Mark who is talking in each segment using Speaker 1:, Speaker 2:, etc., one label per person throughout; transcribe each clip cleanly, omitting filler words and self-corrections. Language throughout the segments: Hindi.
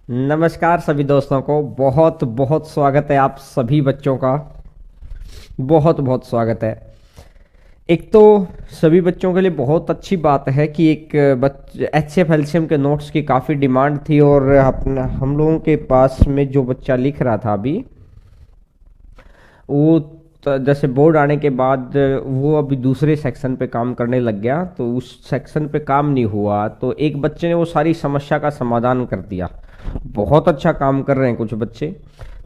Speaker 1: नमस्कार सभी दोस्तों को बहुत बहुत स्वागत है आप सभी बच्चों का। बहुत बहुत स्वागत है। एक तो सभी बच्चों के लिए बहुत अच्छी बात है कि एक एच एफ एलसीएम के नोट्स की काफ़ी डिमांड थी और अपना हम लोगों के पास में जो बच्चा लिख रहा था अभी वो जैसे बोर्ड आने के बाद वो अभी दूसरे सेक्शन पे काम करने लग गया, तो उस सेक्शन पे काम नहीं हुआ, तो एक बच्चे ने वो सारी समस्या का समाधान कर दिया। बहुत अच्छा काम कर रहे हैं कुछ बच्चे।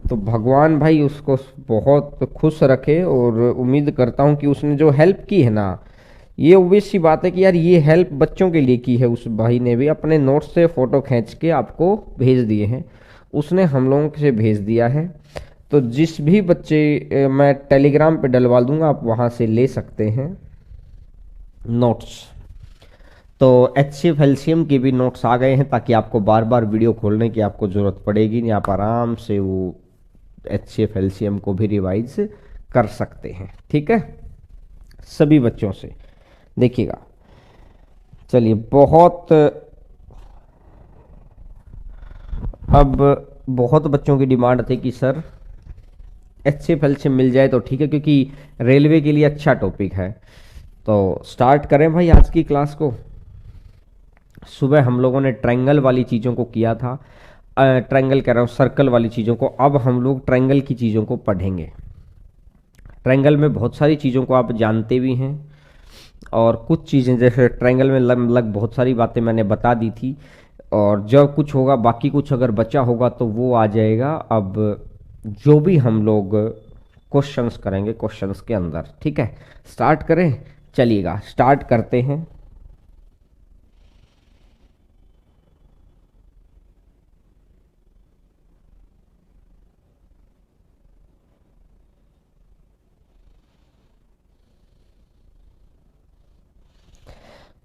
Speaker 1: तो भगवान भाई उसको बहुत खुश रखे और उम्मीद करता हूँ कि उसने जो हेल्प की है ना, ये obvious सी बात है कि यार ये हेल्प बच्चों के लिए की है। उस भाई ने भी अपने नोट्स से फ़ोटो खींच के आपको भेज दिए हैं, उसने हम लोगों से भेज दिया है। तो जिस भी बच्चे मैं टेलीग्राम पे डलवा दूंगा, आप वहाँ से ले सकते हैं नोट्स। तो एच सी एफ एलसीएम के भी नोट्स आ गए हैं, ताकि आपको बार बार वीडियो खोलने की आपको ज़रूरत पड़ेगी नहीं, आप आराम से वो एच सी एफ एलसीएम को भी रिवाइज कर सकते हैं। ठीक है, सभी बच्चों से देखिएगा। चलिए, अब बहुत बच्चों की डिमांड थी कि sir H C F LCM मिल जाए तो ठीक है, क्योंकि रेलवे के लिए अच्छा टॉपिक है। तो स्टार्ट करें भाई आज की क्लास को। सुबह हम लोगों ने ट्रायंगल वाली चीज़ों को किया था, ट्रायंगल कह रहा हूँ, सर्कल वाली चीज़ों को। अब हम लोग ट्रायंगल की चीज़ों को पढ़ेंगे। ट्रायंगल में बहुत सारी चीज़ों को आप जानते भी हैं, और कुछ चीज़ें जैसे ट्रायंगल में लग बहुत सारी बातें मैंने बता दी थी, और जब कुछ होगा बाकी कुछ अगर बचा होगा तो वो आ जाएगा अब जो भी हम लोग क्वेश्चंस करेंगे क्वेश्चंस के अंदर। ठीक है, स्टार्ट करें। चलिएगा, स्टार्ट करते हैं।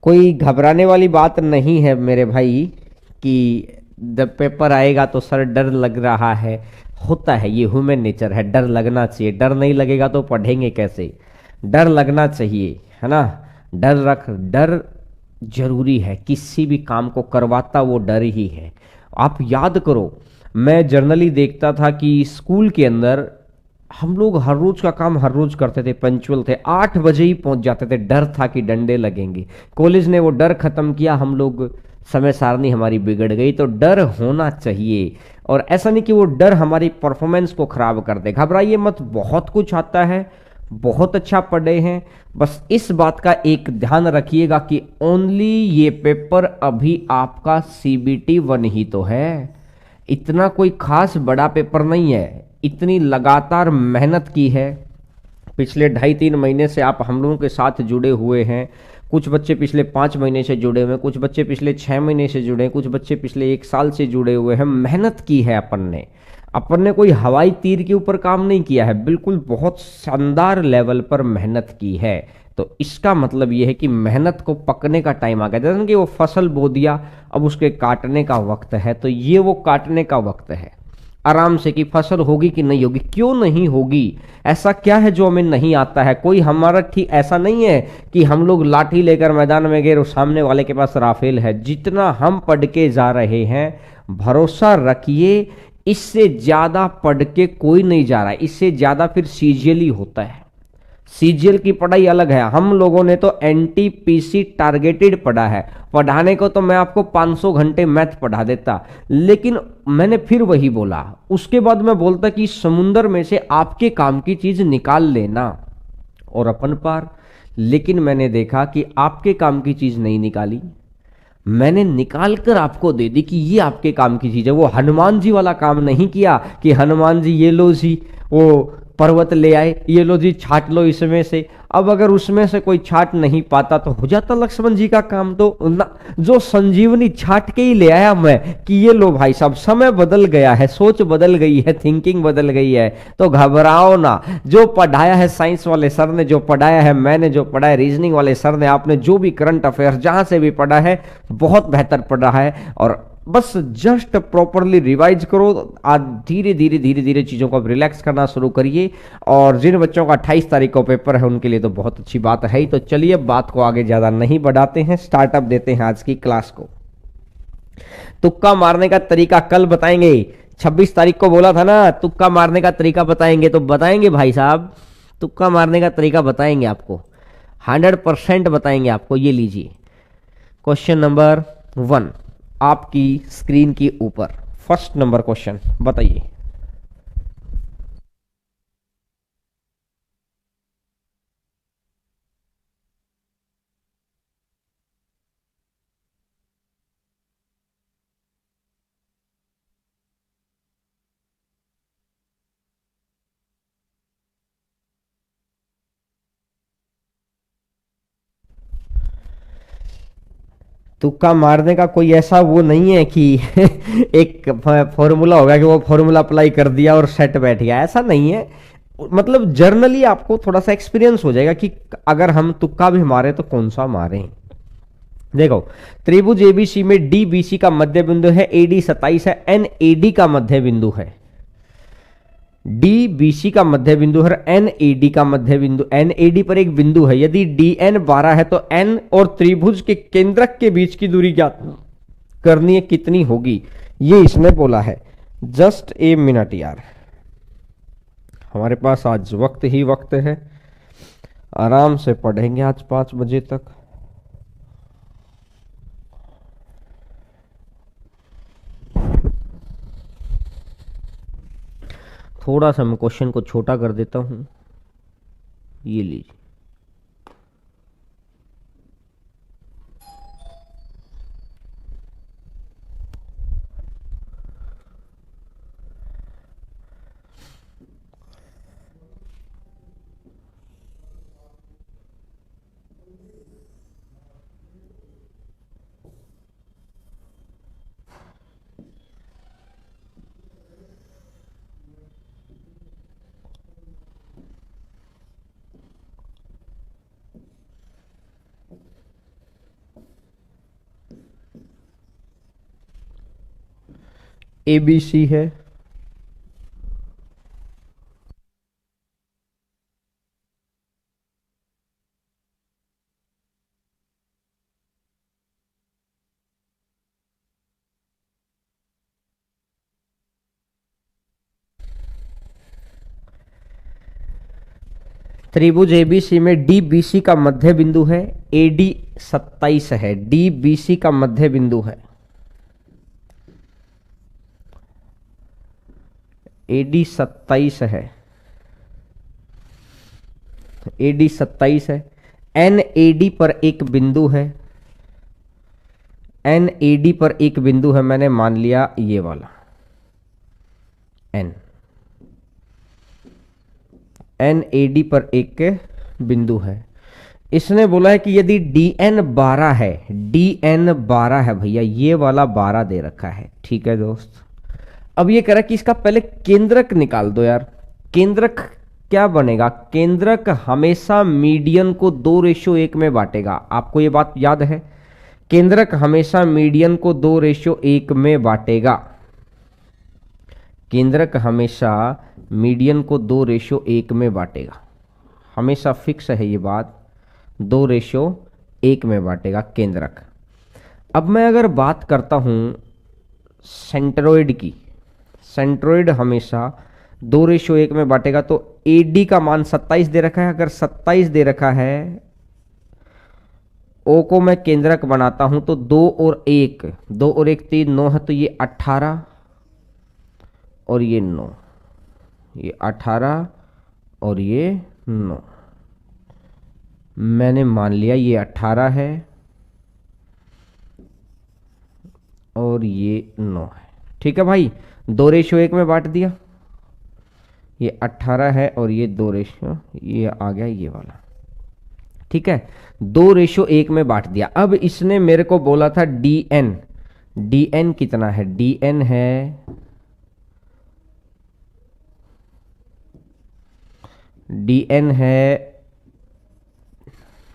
Speaker 1: कोई घबराने वाली बात नहीं है मेरे भाई कि जब पेपर आएगा तो सर डर लग रहा है। होता है, ये ह्यूमन नेचर है, डर लगना चाहिए। डर नहीं लगेगा तो पढ़ेंगे कैसे? डर लगना चाहिए, है ना। डर जरूरी है, किसी भी काम को करवाता वो डर ही है। आप याद करो, मैं जर्नली देखता था कि स्कूल के अंदर हम लोग हर रोज का काम हर रोज करते थे, पंचुअल थे, 8 बजे ही पहुंच जाते थे। डर था कि डंडे लगेंगे। कॉलेज ने वो डर खत्म किया, हम लोग समय सारणी हमारी बिगड़ गई। तो डर होना चाहिए, और ऐसा नहीं कि वो डर हमारी परफॉर्मेंस को खराब कर दे। घबराइए मत, बहुत कुछ आता है, बहुत अच्छा पढ़े हैं। बस इस बात का एक ध्यान रखिएगा कि ओनली ये पेपर अभी आपका सीबीटी 1 ही तो है, इतना कोई खास बड़ा पेपर नहीं है। इतनी लगातार मेहनत की है, पिछले 2.5-3 महीने से आप हम लोगों के साथ जुड़े हुए हैं। कुछ बच्चे पिछले 5 महीने से जुड़े हुए हैं, कुछ बच्चे पिछले 6 महीने से जुड़े हैं, कुछ बच्चे पिछले 1 साल से जुड़े हुए हैं। मेहनत की है अपन ने कोई हवाई तीर के ऊपर काम नहीं किया है, बिल्कुल बहुत शानदार लेवल पर मेहनत की है। तो इसका मतलब यह है कि मेहनत को पकने का टाइम आ गया। जैसे कि वो फसल बो दिया, अब उसके काटने का वक्त है, तो ये वो काटने का वक्त है। आराम से कि फसल होगी कि नहीं होगी, क्यों नहीं होगी? ऐसा क्या है जो हमें नहीं आता है? कोई हमारा ठीक ऐसा नहीं है कि हम लोग लाठी लेकर मैदान में गए और सामने वाले के पास राफेल है। जितना हम पढ़ के जा रहे हैं, भरोसा रखिए, इससे ज्यादा पढ़ के कोई नहीं जा रहा है। इससे ज्यादा फिर सीजीएल ही होता है। सीजीएल की पढ़ाई अलग है। हम लोगों ने तो एनटीपीसी टारगेटेड पढ़ा है। पढ़ाने को तो मैं आपको 500 घंटे मैथ पढ़ा देता, लेकिन मैंने फिर वही बोला। उसके बाद मैं बोलता कि समुंदर में से आपके काम की चीज निकाल लेना और अपन पार। लेकिन मैंने देखा कि आपके काम की चीज नहीं निकाली, मैंने निकाल कर आपको दे दी कि ये आपके काम की चीज है। वो हनुमान जी वाला काम नहीं किया कि हनुमान जी ये लो जी वो पर्वत ले आए, ये लो जी छाट लो इसमें से। अब अगर उसमें से कोई छाट नहीं पाता तो हो जाता लक्ष्मण जी का काम। तो ना, जो संजीवनी छाट के ही ले आया मैं कि ये लो भाई साहब, समय बदल गया है, सोच बदल गई है, थिंकिंग बदल गई है। तो घबराओ ना। जो पढ़ाया है साइंस वाले सर ने, जो पढ़ाया है मैंने, जो पढ़ाया रीजनिंग वाले सर ने, आपने जो भी करंट अफेयर्स जहां से भी पढ़ा है, बहुत बेहतर पढ़ा है। और बस जस्ट प्रॉपरली रिवाइज करो। आज धीरे धीरे धीरे धीरे चीज़ों को अब रिलैक्स करना शुरू करिए। और जिन बच्चों का 28 तारीख को पेपर है उनके लिए तो बहुत अच्छी बात है ही। तो चलिए बात को आगे ज़्यादा नहीं बढ़ाते हैं, स्टार्टअप देते हैं आज की क्लास को। तुक्का मारने का तरीका कल बताएंगे। 26 तारीख को बोला था ना तुक्का मारने का तरीका बताएंगे, तो बताएंगे भाई साहब, तुक्का मारने का तरीका बताएंगे आपको, 100% बताएंगे आपको। ये लीजिए क्वेश्चन नंबर 1 आपकी स्क्रीन के ऊपर, फर्स्ट नंबर क्वेश्चन बताइए। तुक्का मारने का कोई ऐसा वो नहीं है कि एक फॉर्मूला होगा कि वो फॉर्मूला अप्लाई कर दिया और सेट बैठ गया, ऐसा नहीं है। मतलब जर्नली आपको थोड़ा सा एक्सपीरियंस हो जाएगा कि अगर हम तुक्का भी मारे तो कौन सा मारें। देखो, त्रिभुज एबीसी में डी बीसी का मध्य बिंदु है, एडी 27 है, एन एडी का मध्य बिंदु है। डी बीसी का मध्य बिंदु है, एन एडी का मध्य बिंदु, एन एडी पर एक बिंदु है। यदि डी एन 12 है तो एन और त्रिभुज के केंद्रक के बीच की दूरी ज्ञात करनी है, कितनी होगी, ये इसने बोला है। जस्ट ए मिनट यार, हमारे पास आज वक्त ही वक्त है, आराम से पढ़ेंगे आज 5 बजे तक। थोड़ा सा मैं क्वेश्चन को छोटा कर देता हूं, ये लीजिए। ABC है, त्रिभुज एबीसी में डी बीसी का मध्य बिंदु है, एडी 27 है, डी बीसी का मध्य बिंदु है, एडी 27 है, एडी 27 है, एन एडी पर एक बिंदु है, एन एडी पर एक बिंदु है, मैंने मान लिया ये वाला एन, एन एडी पर एक बिंदु है। इसने बोला है कि यदि डी एन 12 है, डी एन 12 है भैया, ये वाला 12 दे रखा है, ठीक है दोस्त। अब ये कह रहा है कि इसका पहले केंद्रक निकाल दो यार। केंद्रक क्या बनेगा, केंद्रक हमेशा मीडियन को 2:1 में बांटेगा, आपको ये बात याद है। केंद्रक हमेशा मीडियन को 2:1 में बांटेगा, केंद्रक हमेशा मीडियन को 2:1 में बांटेगा, हमेशा फिक्स है ये बात, 2:1 में बांटेगा केंद्रक। अब मैं अगर बात करता हूं सेंट्रोइड की, सेंट्रोइड हमेशा 2:1 में बांटेगा, तो एडी का मान 27 दे रखा है, अगर 27 दे रखा है, ओ को मैं केंद्रक बनाता हूं तो 2 और 1, 2 और 1 3 9 है, तो ये 18 और ये 9, ये 18 और ये 9, मैंने मान लिया ये 18 है और ये 9 है, ठीक है भाई। 2:1 में बांट दिया, ये 18 है और ये 2 ये आ गया ये वाला, ठीक है, 2:1 में बांट दिया। अब इसने मेरे को बोला था डी एन, डी एन कितना है, डी एन है, डी एन है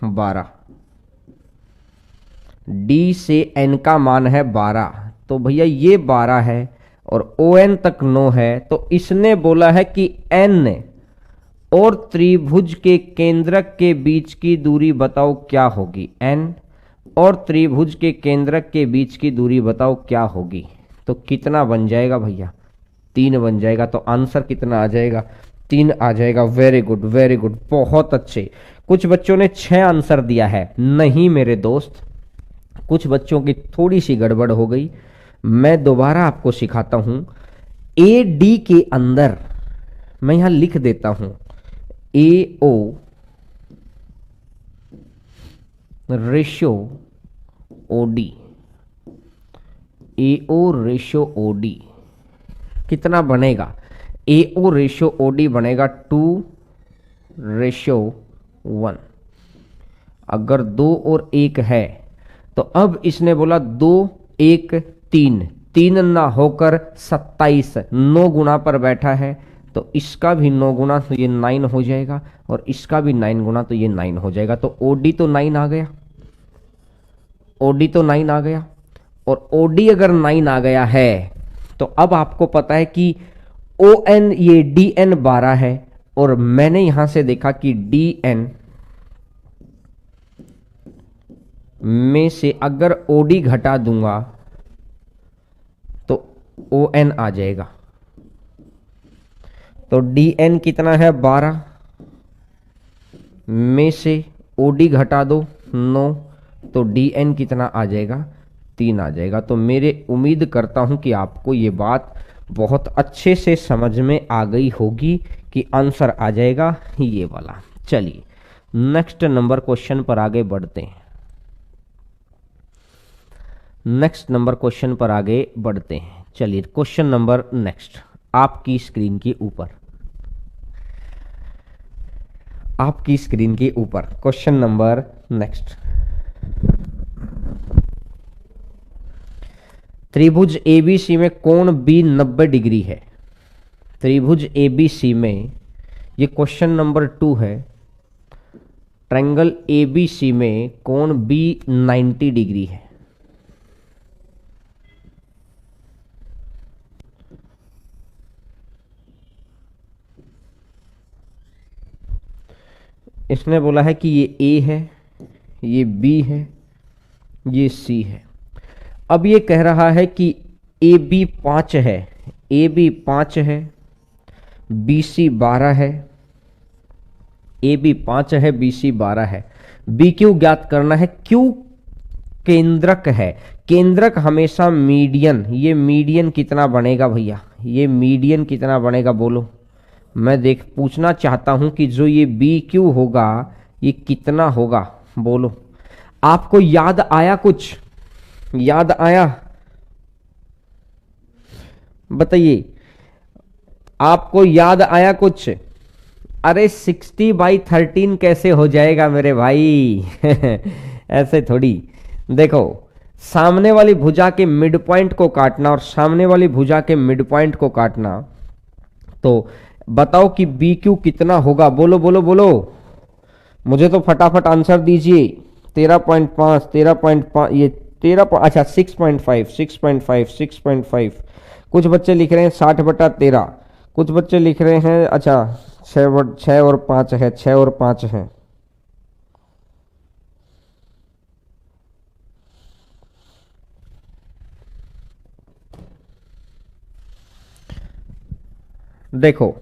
Speaker 1: 12, डी से एन का मान है 12, तो भैया ये 12 है और ओ एन तक 9 है, तो इसने बोला है कि एन और त्रिभुज के केंद्रक के बीच की दूरी बताओ क्या होगी, एन और त्रिभुज के केंद्रक के बीच की दूरी बताओ क्या होगी। तो कितना बन जाएगा भैया, 3 बन जाएगा। तो आंसर कितना आ जाएगा, 3 आ जाएगा। वेरी गुड वेरी गुड, बहुत अच्छे। कुछ बच्चों ने 6 आंसर दिया है। नहीं मेरे दोस्त, कुछ बच्चों की थोड़ी सी गड़बड़ हो गई। मैं दोबारा आपको सिखाता हूं। ए डी के अंदर मैं यहां लिख देता हूं ए ओ रेशो ओ डी, ए ओ रेशो ओ डी कितना बनेगा। ए ओ रेशो ओ डी बनेगा 2:1। अगर 2 और 1 है तो अब इसने बोला 2 1 3, 3 ना होकर 27, 9 गुना पर बैठा है। तो इसका भी 9 गुना तो ये 9 हो जाएगा, और इसका भी 9 गुना तो ये 9 हो जाएगा। तो ओडी तो 9 आ गया, ओडी तो 9 आ गया। और ओडी अगर 9 आ गया है तो अब आपको पता है कि ओ एन ये डी एन 12 है, और मैंने यहां से देखा कि डी एन में से अगर ओडी घटा दूंगा तो ओ एन आ जाएगा। तो डी एन कितना है 12, में से ओडी घटा दो 9, तो डी एन कितना आ जाएगा, 3 आ जाएगा। तो मेरे उम्मीद करता हूं कि आपको ये बात बहुत अच्छे से समझ में आ गई होगी कि आंसर आ जाएगा ये वाला। चलिए नेक्स्ट नंबर क्वेश्चन पर आगे बढ़ते हैं। नेक्स्ट नंबर क्वेश्चन पर आगे बढ़ते हैं। चलिए क्वेश्चन नंबर नेक्स्ट आपकी स्क्रीन के ऊपर, आपकी स्क्रीन के ऊपर क्वेश्चन नंबर नेक्स्ट। त्रिभुज एबीसी में कोण बी 90 डिग्री है। त्रिभुज एबीसी में, ये क्वेश्चन नंबर 2 है। ट्रायंगल एबीसी में कोण बी 90 डिग्री है। इसने बोला है कि ये ए है, ये बी है, ये सी है। अब ये कह रहा है कि ए बी 5 है, ए बी 5 है, बी सी 12 है। ए बी 5 है, बी सी 12 है। बी क्यू ज्ञात करना है। क्यू केंद्रक है। केंद्रक हमेशा मीडियन, ये मीडियन कितना बनेगा भैया, ये मीडियन कितना बनेगा बोलो। मैं देख पूछना चाहता हूं कि जो ये बी क्यू होगा ये कितना होगा बोलो। आपको याद आया, कुछ याद आया बताइए, आपको याद आया कुछ। अरे 60/13 कैसे हो जाएगा मेरे भाई ऐसे थोड़ी। देखो सामने वाली भुजा के मिड पॉइंट को काटना और सामने वाली भुजा के मिड पॉइंट को काटना। तो बताओ कि बी क्यू कितना होगा, बोलो बोलो बोलो। मुझे तो फटाफट आंसर दीजिए। 13.5, 13.5, ये 13, अच्छा 6.5, 6.5, 6.5। कुछ बच्चे लिख रहे हैं 60/13, कुछ बच्चे लिख रहे हैं अच्छा 6 और 5 है, 6 और 5 है। देखो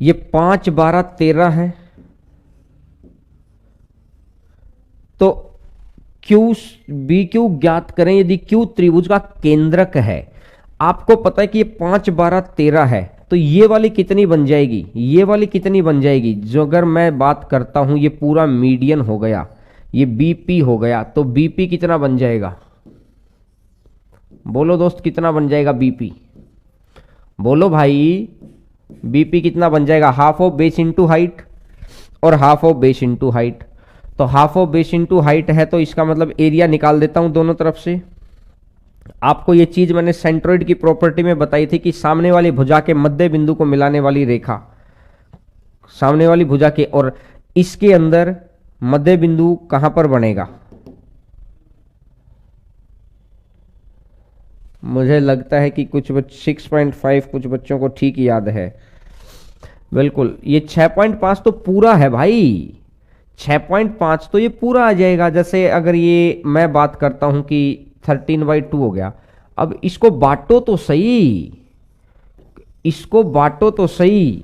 Speaker 1: ये 5 12 13 है, तो क्यू बी क्यू ज्ञात करें यदि क्यू त्रिभुज का केंद्रक है। आपको पता है कि ये 5 12 13 है, तो ये वाली कितनी बन जाएगी, ये वाली कितनी बन जाएगी। जो अगर मैं बात करता हूं ये पूरा मीडियन हो गया, ये बीपी हो गया, तो बीपी कितना बन जाएगा बोलो दोस्त, कितना बन जाएगा बीपी, बोलो भाई। बीपी कितना बन जाएगा, half of base into height और half of base into height. तो half of base into height है, तो इसका मतलब एरिया निकाल देता हूं दोनों तरफ से। आपको ये चीज मैंने सेंट्रोइड की प्रॉपर्टी में बताई थी कि सामने वाली भुजा के मध्य बिंदु को मिलाने वाली रेखा, सामने वाली भुजा के और इसके अंदर मध्य बिंदु कहां पर बनेगा। मुझे लगता है कि कुछ 6.5 कुछ बच्चों को ठीक याद है। बिल्कुल, ये 6.5 तो पूरा है भाई। 6.5 तो ये पूरा आ जाएगा। जैसे अगर ये मैं बात करता हूं कि 13/2 हो गया। अब इसको बांटो तो सही, इसको बांटो तो सही।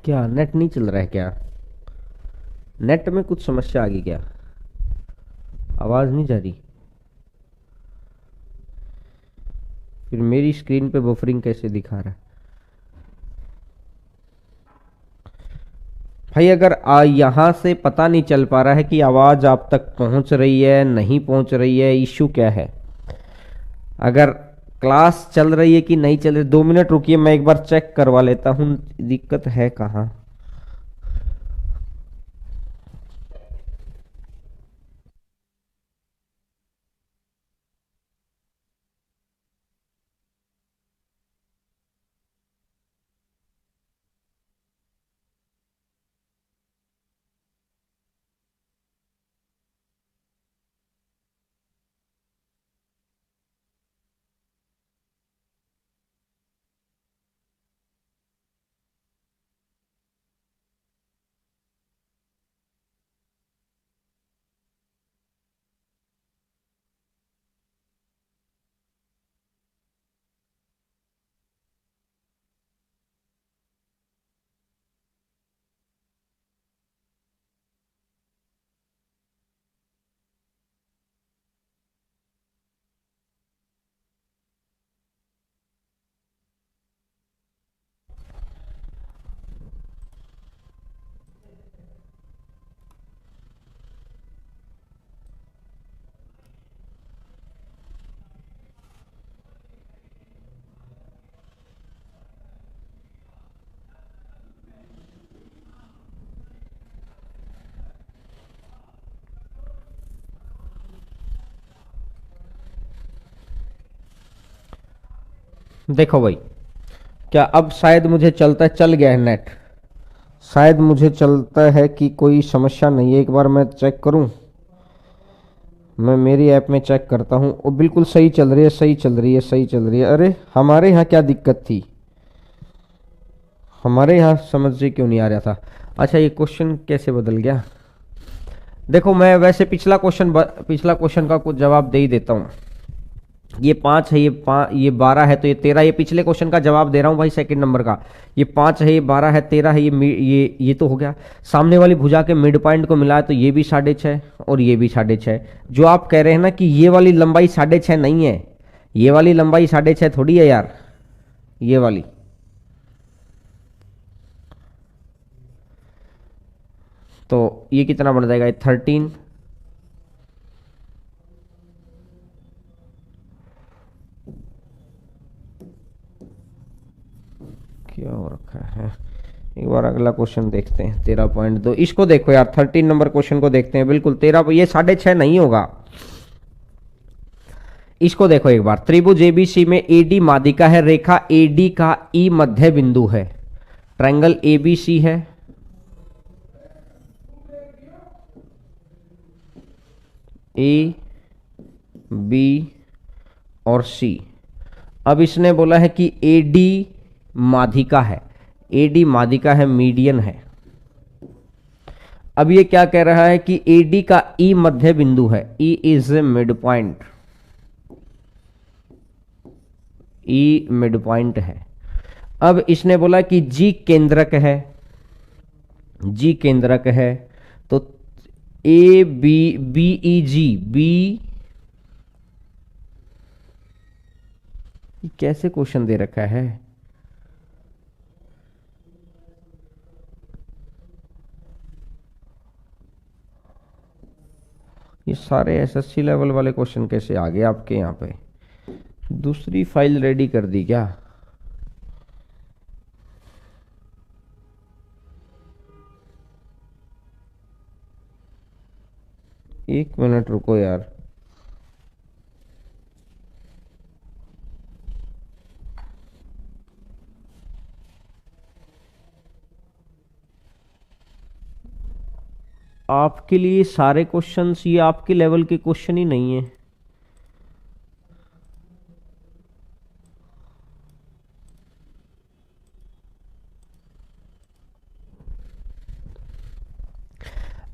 Speaker 1: क्या नेट नहीं चल रहा है क्या? नेट में कुछ समस्या आ गई क्या? आवाज नहीं जा रही? फिर मेरी स्क्रीन पे बफरिंग कैसे दिखा रहा है? भाई अगर यहाँ से पता नहीं चल पा रहा है कि आवाज़ आप तक पहुंच रही है नहीं पहुंच रही है, इश्यू क्या है? अगर क्लास चल रही है कि नहीं चल रही, 2 मिनट रुकिए, मैं एक बार चेक करवा लेता हूँ दिक्कत है कहाँ। देखो भाई, क्या अब शायद मुझे चलता है, चल गया है नेट। शायद मुझे चलता है कि कोई समस्या नहीं है। एक बार मैं चेक करूं, मैं मेरी ऐप में चेक करता हूं। वो बिल्कुल सही चल रही है, सही चल रही है, सही चल रही है। अरे हमारे यहाँ क्या दिक्कत थी? हमारे यहाँ समझ से क्यों नहीं आ रहा था? अच्छा, ये क्वेश्चन कैसे बदल गया? देखो, मैं वैसे पिछला क्वेश्चन का कुछ जवाब दे ही देता हूँ। ये 5 है, ये 12 है, तो ये 13। ये पिछले क्वेश्चन का जवाब दे रहा हूँ भाई, सेकंड नंबर का। ये 5 है, ये 12 है, 13 है, ये तो हो गया। सामने वाली भुजा के मिड पॉइंट को मिलाया तो ये भी 6.5 और ये भी 6.5। जो आप कह रहे हैं ना कि ये वाली लंबाई 6.5 नहीं है, ये वाली लंबाई 6.5 थोड़ी है यार, ये वाली। तो ये कितना बन जाएगा? 13। क्या हो रखा है? एक बार अगला क्वेश्चन देखते हैं। 13.2 इसको देखो यार, 13 नंबर क्वेश्चन को देखते हैं। बिल्कुल 13, ये 6.5 नहीं होगा। इसको देखो एक बार, त्रिभुज एबीसी में एडी माध्यिका है, रेखा एडी का ई मध्य बिंदु है, ट्रायंगल एबीसी है। ए, बी और सी। अब इसने बोला है कि एडी माध्यिका है, एडी माध्यिका है, मीडियन है। अब ये क्या कह रहा है कि AD का E मध्य बिंदु है, E is mid point, E mid point है। अब इसने बोला कि G केंद्रक है, G केंद्रक है, तो BEG, बी, कैसे क्वेश्चन दे रखा है? ये सारे SSC लेवल वाले क्वेश्चन कैसे आ गए आपके यहाँ पे? दूसरी फाइल रेडी कर दी क्या? एक मिनट रुको यार। आपके लिए सारे क्वेश्चंस ये आपके लेवल के क्वेश्चन ही नहीं है।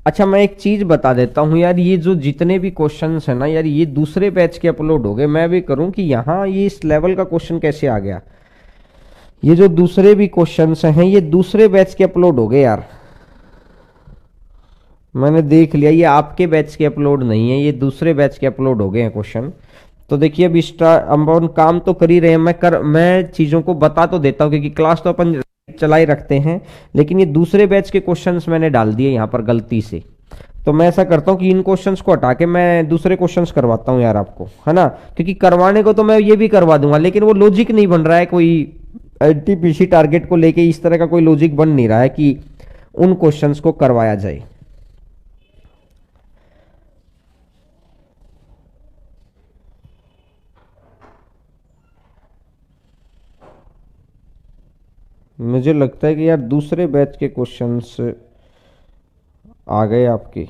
Speaker 1: अच्छा मैं एक चीज बता देता हूँ यार, ये जो जितने भी क्वेश्चंस है ना यार, ये दूसरे बैच के अपलोड हो गए। मैं भी करूँ कि यहाँ ये इस लेवल का क्वेश्चन कैसे आ गया? ये जो दूसरे भी क्वेश्चंस हैं ये दूसरे बैच के अपलोड हो गए यार। मैंने देख लिया, ये आपके बैच के अपलोड नहीं है, ये दूसरे बैच के अपलोड हो गए हैं क्वेश्चन। तो देखिए अब अपन काम तो कर ही रहे हैं, मैं चीज़ों को बता तो देता हूँ क्योंकि क्लास तो अपन चलाई रखते हैं, लेकिन ये दूसरे बैच के क्वेश्चंस मैंने डाल दिए यहाँ पर गलती से। तो मैं ऐसा करता हूँ कि इन क्वेश्चंस को हटा के मैं दूसरे क्वेश्चंस करवाता हूँ यार आपको, है ना? क्योंकि करवाने को तो मैं ये भी करवा दूंगा, लेकिन वो लॉजिक नहीं बन रहा है, कोई NTPC टारगेट को लेके इस तरह का कोई लॉजिक बन नहीं रहा है कि उन क्वेश्चंस को करवाया जाए। मुझे लगता है कि यार दूसरे बैच के क्वेश्चंस आ गए आपके।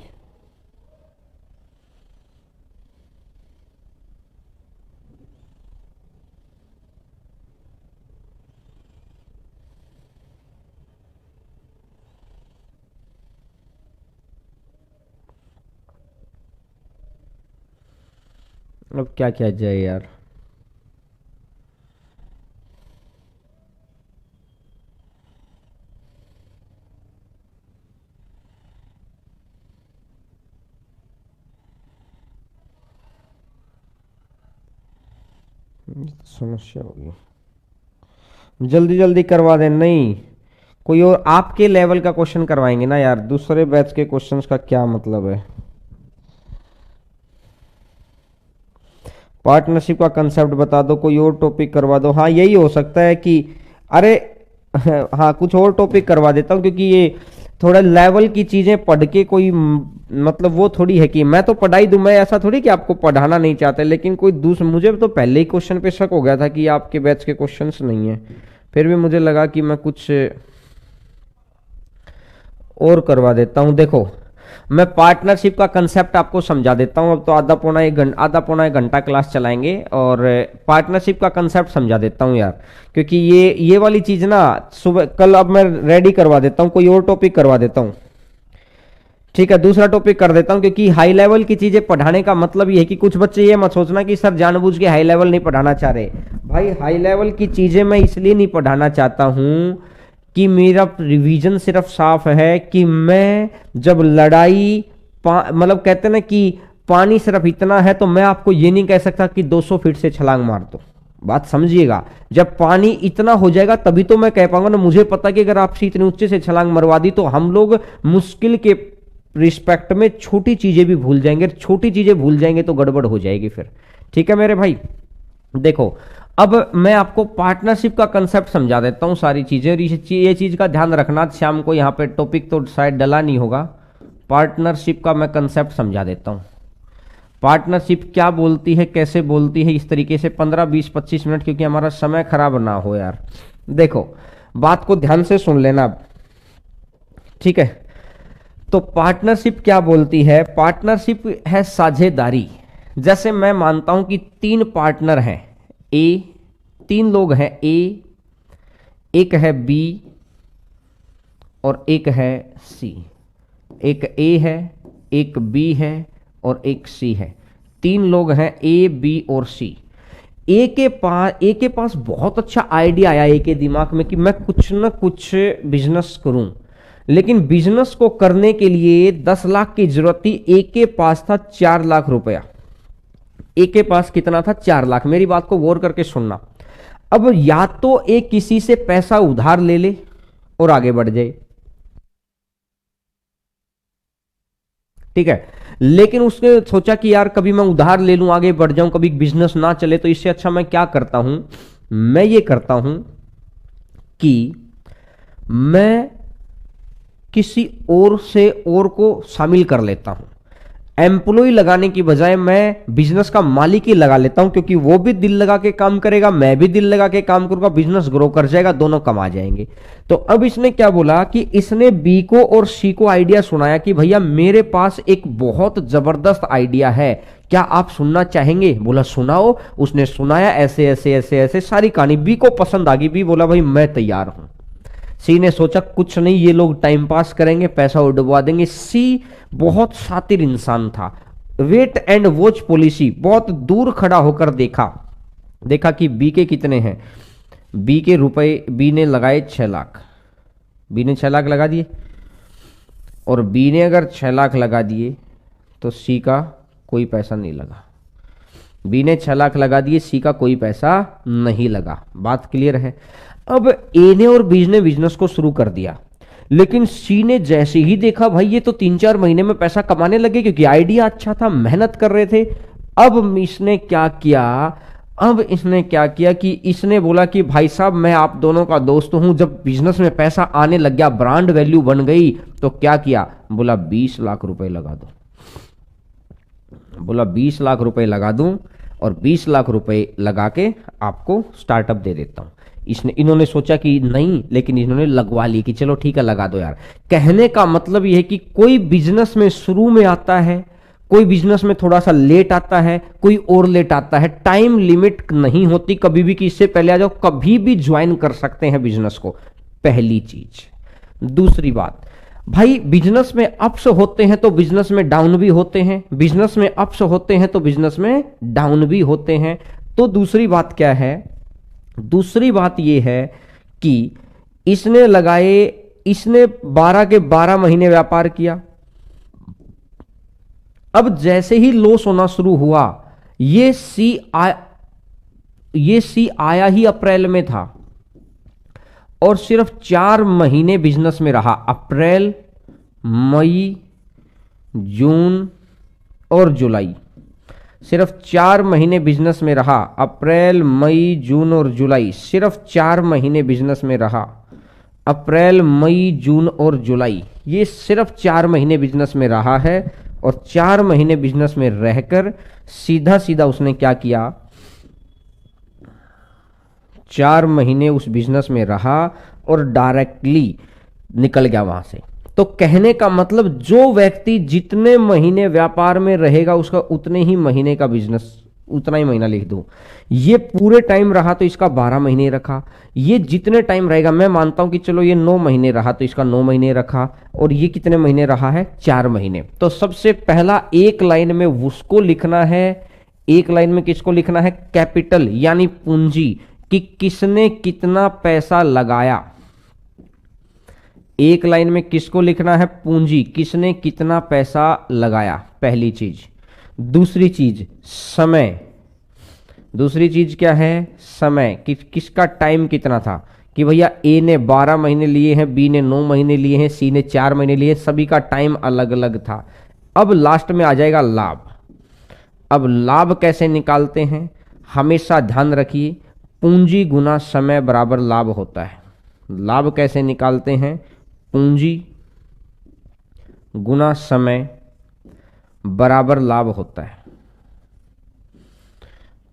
Speaker 1: अब क्या किया जाए यार? ये तो समस्या होगी। जल्दी जल्दी करवा दें, नहीं कोई और आपके लेवल का क्वेश्चन करवाएंगे ना यार, दूसरे बैच के क्वेश्चंस का क्या मतलब है? पार्टनरशिप का कंसेप्ट बता दो, कोई और टॉपिक करवा दो। हाँ यही हो सकता है कि, अरे हाँ कुछ और टॉपिक करवा देता हूँ, क्योंकि ये थोड़ा लेवल की चीजें पढ़ के कोई मतलब वो थोड़ी है कि मैं तो पढ़ाई दूं, मैं ऐसा थोड़ी कि आपको पढ़ाना नहीं चाहता, लेकिन कोई दूसरा, मुझे तो पहले ही क्वेश्चन पे शक हो गया था कि आपके बैच के क्वेश्चंस नहीं है, फिर भी मुझे लगा कि मैं कुछ और करवा देता हूं। देखो मैं पार्टनरशिप का कंसेप्ट आपको समझा देता हूं, अब तो आधा पौना एक घंटा क्लास चलाएंगे और पार्टनरशिप का कंसेप्ट समझा देता हूं यार, क्योंकि ये वाली चीज ना सुबह कल अब मैं रेडी करवा देता हूं, कोई और टॉपिक करवा देता हूं। ठीक है दूसरा टॉपिक कर देता हूं, क्योंकि हाई लेवल की चीजें पढ़ाने का मतलब ये है कि कुछ बच्चे ये मत सोचना कि सर जानबूझ के हाई लेवल नहीं पढ़ाना चाह रहे। भाई हाई लेवल की चीजें मैं इसलिए नहीं पढ़ाना चाहता हूं कि मेरा रिवीजन सिर्फ साफ है कि मैं जब लड़ाई मतलब कहते हैं ना कि पानी सिर्फ इतना है, तो मैं आपको ये नहीं कह सकता कि 200 फीट से छलांग मार दो। बात समझिएगा, जब पानी इतना हो जाएगा तभी तो मैं कह पाऊंगा ना। मुझे पता कि अगर आपसे इतने ऊंचे से छलांग मरवा दी तो हम लोग मुश्किल के रिस्पेक्ट में छोटी चीजें भी भूल जाएंगे, छोटी चीजें भूल जाएंगे तो गड़बड़ हो जाएगी फिर। ठीक है मेरे भाई, देखो अब मैं आपको पार्टनरशिप का कंसेप्ट समझा देता हूं सारी चीजें, और ये चीज का ध्यान रखना, शाम को यहाँ पे टॉपिक तो शायद डला नहीं होगा। पार्टनरशिप का मैं कंसेप्ट समझा देता हूं, पार्टनरशिप क्या बोलती है, कैसे बोलती है, इस तरीके से 15 20 25 मिनट, क्योंकि हमारा समय खराब ना हो यार। देखो बात को ध्यान से सुन लेना अब, ठीक है? तो पार्टनरशिप क्या बोलती है? पार्टनरशिप है साझेदारी। जैसे मैं मानता हूं कि 3 पार्टनर हैं, ए, 3 लोग हैं, ए, एक है बी और एक है सी। एक ए है, एक बी है और एक सी है। 3 लोग हैं, ए बी और सी। ए के पास बहुत अच्छा आइडिया आया ए के दिमाग में कि मैं कुछ ना कुछ बिजनेस करूं, लेकिन बिजनेस को करने के लिए 10 लाख की जरूरत थी। ए के पास था 4 लाख रुपया। ए के पास कितना था? 4 लाख। मेरी बात को गौर करके सुनना। अब या तो ए किसी से पैसा उधार ले ले और आगे बढ़ जाए, ठीक है, लेकिन उसने सोचा कि यार कभी मैं उधार ले लूं आगे बढ़ जाऊं, कभी बिजनेस ना चले, तो इससे अच्छा मैं क्या करता हूं, मैं ये करता हूं कि मैं किसी और से और को शामिल कर लेता हूं। एम्प्लॉय लगाने की बजाय मैं बिजनेस का मालिक ही लगा लेता हूं, क्योंकि वो भी दिल लगा के काम करेगा, मैं भी दिल लगा के काम करूंगा, बिजनेस ग्रो कर जाएगा, दोनों कमा जाएंगे। तो अब इसने क्या बोला कि इसने बी को और सी को आइडिया सुनाया कि भैया मेरे पास एक बहुत जबरदस्त आइडिया है, क्या आप सुनना चाहेंगे? बोला सुनाओ। उसने सुनाया, ऐसे ऐसे ऐसे ऐसे सारी कहानी। बी को पसंद आ गई। बी बोला भाई मैं तैयार हूं। सी ने सोचा कुछ नहीं, ये लोग टाइम पास करेंगे, पैसा उड़वा देंगे। सी बहुत शातिर इंसान था। वेट एंड वॉच पॉलिसी, बहुत दूर खड़ा होकर देखा कि बी के कितने हैं। बी के रुपए बी ने लगाए 6 लाख। बी ने 6 लाख लगा दिए, और बी ने अगर 6 लाख लगा दिए तो सी का कोई पैसा नहीं लगा। बी ने 6 लाख लगा दिए, सी का कोई पैसा नहीं लगा। बात क्लियर है? अब ए ने और बी ने बिजनेस को शुरू कर दिया, लेकिन सी ने जैसे ही देखा भाई ये तो 3-4 महीने में पैसा कमाने लगे, क्योंकि आइडिया अच्छा था, मेहनत कर रहे थे। अब इसने क्या किया कि इसने बोला कि भाई साहब मैं आप दोनों का दोस्त हूं, जब बिजनेस में पैसा आने लग गया, ब्रांड वैल्यू बन गई, तो क्या किया? बोला 20 लाख रुपए लगा दो। बोला 20 लाख रुपए लगा दूं और 20 लाख रुपए लगा के आपको स्टार्टअप दे देता हूं। इन्होंने सोचा कि नहीं, लेकिन इन्होंने लगवा ली कि चलो ठीक है लगा दो यार। कहने का मतलब यह है कि कोई बिजनेस में शुरू में आता है, कोई बिजनेस में थोड़ा सा लेट आता है, कोई और लेट आता है। टाइम लिमिट नहीं होती कभी भी कि इससे पहले आ जाओ, कभी भी ज्वाइन कर सकते हैं बिजनेस को, पहली चीज। दूसरी बात, भाई बिजनेस में अप्स होते हैं तो बिजनेस में डाउन भी होते हैं, बिजनेस में अप्स होते हैं तो बिजनेस में डाउन भी होते हैं। तो दूसरी बात क्या है? दूसरी बात यह है कि इसने 12 के 12 महीने व्यापार किया। अब जैसे ही लॉस होना शुरू हुआ, ये सी आया ही अप्रैल में था और सिर्फ 4 महीने बिजनेस में रहा। अप्रैल, मई, जून और जुलाई, सिर्फ 4 महीने बिजनेस में रहा। अप्रैल, मई, जून और जुलाई, सिर्फ 4 महीने बिजनेस में रहा। अप्रैल, मई, जून और जुलाई, ये सिर्फ 4 महीने बिजनेस में रहा है। और 4 महीने बिजनेस में रहकर सीधा सीधा उसने क्या किया? 4 महीने उस बिजनेस में रहा और डायरेक्टली निकल गया वहां से। तो कहने का मतलब, जो व्यक्ति जितने महीने व्यापार में रहेगा उसका उतने ही महीने का बिजनेस, उतना ही महीना लिख दो। ये पूरे टाइम रहा तो इसका 12 महीने रखा। ये जितने टाइम रहेगा, मैं मानता हूं कि चलो ये 9 महीने रहा तो इसका 9 महीने रखा। और ये कितने महीने रहा है? 4 महीने। तो सबसे पहला एक लाइन में उसको लिखना है, एक लाइन में किसको लिखना है? कैपिटल यानी पूंजी, कि किसने कितना पैसा लगाया। एक लाइन में किसको लिखना है? पूंजी, किसने कितना पैसा लगाया, पहली चीज। दूसरी चीज समय। दूसरी चीज क्या है? समय, किसका टाइम कितना था, कि भैया ए ने 12 महीने लिए हैं, बी ने 9 महीने लिए हैं, सी ने 4 महीने लिए, सभी का टाइम अलग अलग था। अब लास्ट में आ जाएगा लाभ। अब लाभ कैसे निकालते हैं? हमेशा ध्यान रखिए, पूंजी गुना समय बराबर लाभ होता है। लाभ कैसे निकालते हैं? पूंजी गुना समय बराबर लाभ होता है।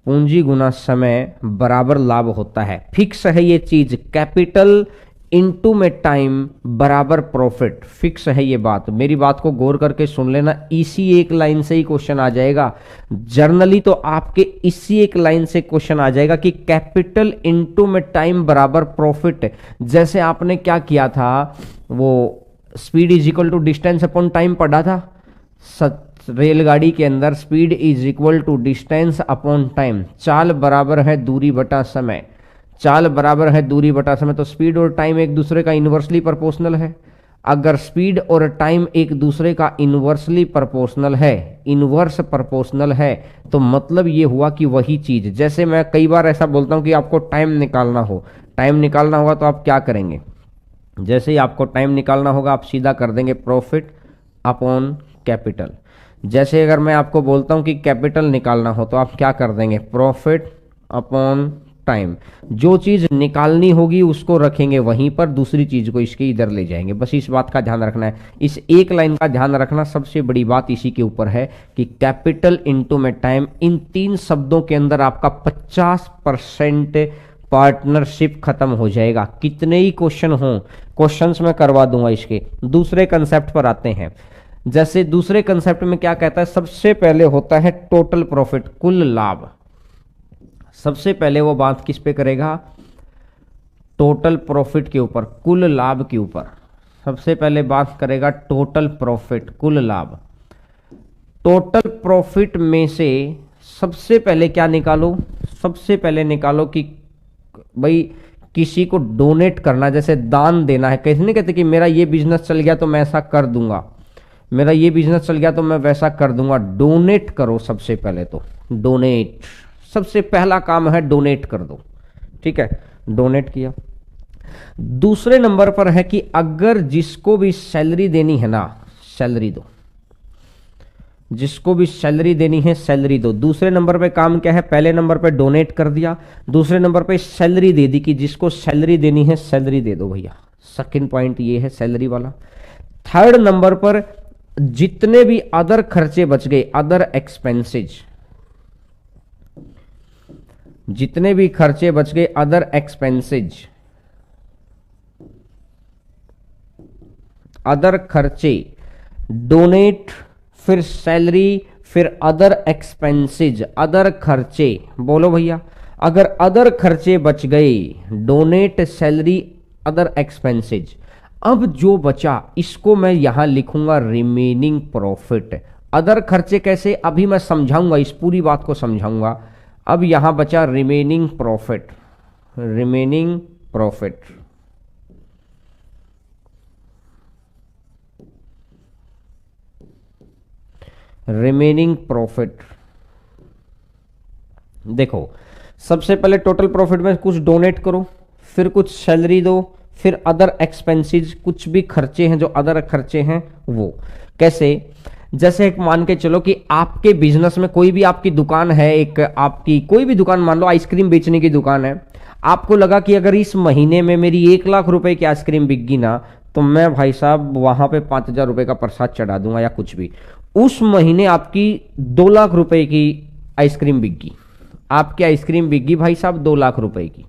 Speaker 1: पूंजी गुना समय बराबर लाभ होता है। फिक्स है ये चीज, कैपिटल इनटू में टाइम बराबर प्रॉफिट। फिक्स है ये बात, मेरी बात को गौर करके सुन लेना। इसी एक लाइन से ही क्वेश्चन आ जाएगा जर्नली, तो आपके इसी एक लाइन से क्वेश्चन आ जाएगा कि कैपिटल इनटू में टाइम बराबर प्रॉफिट। जैसे आपने क्या किया था, वो speed is equal to distance upon time पढ़ा था रेलगाड़ी के अंदर। Speed is equal to distance upon time, चाल बराबर है दूरी बटा समय, चाल बराबर है दूरी बटा समय। तो स्पीड और टाइम एक दूसरे का इन्वर्सली प्रोपोर्शनल है। अगर स्पीड और टाइम एक दूसरे का इन्वर्सली प्रोपोर्शनल है, इन्वर्स प्रोपोर्शनल है, तो मतलब ये हुआ कि वही चीज, जैसे मैं कई बार ऐसा बोलता हूं कि आपको टाइम निकालना हो, टाइम निकालना होगा तो आप क्या करेंगे, जैसे ही आपको टाइम निकालना होगा आप सीधा कर देंगे प्रॉफिट अपॉन कैपिटल। जैसे अगर मैं आपको बोलता हूं कि कैपिटल निकालना हो तो आप क्या कर देंगे, प्रॉफिट अपॉन टाइम। जो चीज निकालनी होगी उसको रखेंगे वहीं पर, दूसरी चीज को इसके इधर ले जाएंगे। बस इस बात का ध्यान रखना है, इस एक लाइन का ध्यान रखना। सबसे बड़ी बात इसी के ऊपर है कि कैपिटल इंटू में टाइम, इन तीन शब्दों के अंदर आपका 50% पार्टनरशिप खत्म हो जाएगा। कितने ही क्वेश्चन हो, क्वेश्चंस में करवा दूंगा इसके। दूसरे कंसेप्ट पर आते हैं। जैसे दूसरे कंसेप्ट में क्या कहता है, सबसे पहले होता है टोटल प्रॉफिट, कुल लाभ। सबसे पहले वो बात किस पे करेगा, टोटल प्रॉफिट के ऊपर, कुल लाभ के ऊपर। सबसे पहले बात करेगा टोटल प्रॉफिट, कुल लाभ। टोटल प्रॉफिट में से सबसे पहले क्या निकालो, सबसे पहले निकालो कि भाई किसी को डोनेट करना, जैसे दान देना है। कैसे नहीं कहते कि मेरा ये बिजनेस चल गया तो मैं ऐसा कर दूंगा, मेरा ये बिजनेस चल गया तो मैं वैसा कर दूंगा। डोनेट करो सबसे पहले, तो डोनेट सबसे पहला काम है, डोनेट कर दो। ठीक है, डोनेट किया। दूसरे नंबर पर है कि अगर जिसको भी सैलरी देनी है ना, सैलरी दो, जिसको भी सैलरी देनी है सैलरी दो। दूसरे नंबर पे काम क्या है, पहले नंबर पे डोनेट कर दिया, दूसरे नंबर पे सैलरी दे दी कि जिसको सैलरी देनी है सैलरी दे दो भैया। सेकंड पॉइंट ये है सैलरी वाला। थर्ड नंबर पर जितने भी अदर खर्चे बच गए, अदर एक्सपेंसेज, जितने भी खर्चे बच गए अदर एक्सपेंसेज, अदर खर्चे, डोनेट, फिर सैलरी, फिर अदर एक्सपेंसेज, अदर खर्चे। बोलो भैया, अगर अदर खर्चे बच गए, डोनेट, सैलरी, अदर एक्सपेंसेज, अब जो बचा इसको मैं यहां लिखूंगा रिमेनिंग प्रॉफिट। अदर खर्चे कैसे, अभी मैं समझाऊंगा, इस पूरी बात को समझाऊंगा। अब यहां बचा remaining profit, remaining profit. Remaining profit देखो, सबसे पहले टोटल प्रॉफिट में कुछ डोनेट करो, फिर कुछ सैलरी दो, फिर अदर एक्सपेंसेस, कुछ भी खर्चे हैं जो अदर खर्चे हैं वो। कैसे, जैसे एक मान के चलो कि आपके बिजनेस में कोई भी आपकी दुकान है, एक आपकी कोई भी दुकान, मान लो आइसक्रीम बेचने की दुकान है। आपको लगा कि अगर इस महीने में मेरी 1 लाख रुपए की आइसक्रीम बिक गई ना, तो मैं भाई साहब वहां पे 5,000 रुपए का प्रसाद चढ़ा दूंगा या कुछ भी। उस महीने आपकी 2 लाख रुपए की आइसक्रीम बिक गई, आपकी आइसक्रीम बिक गई भाई साहब 2 लाख रुपए की।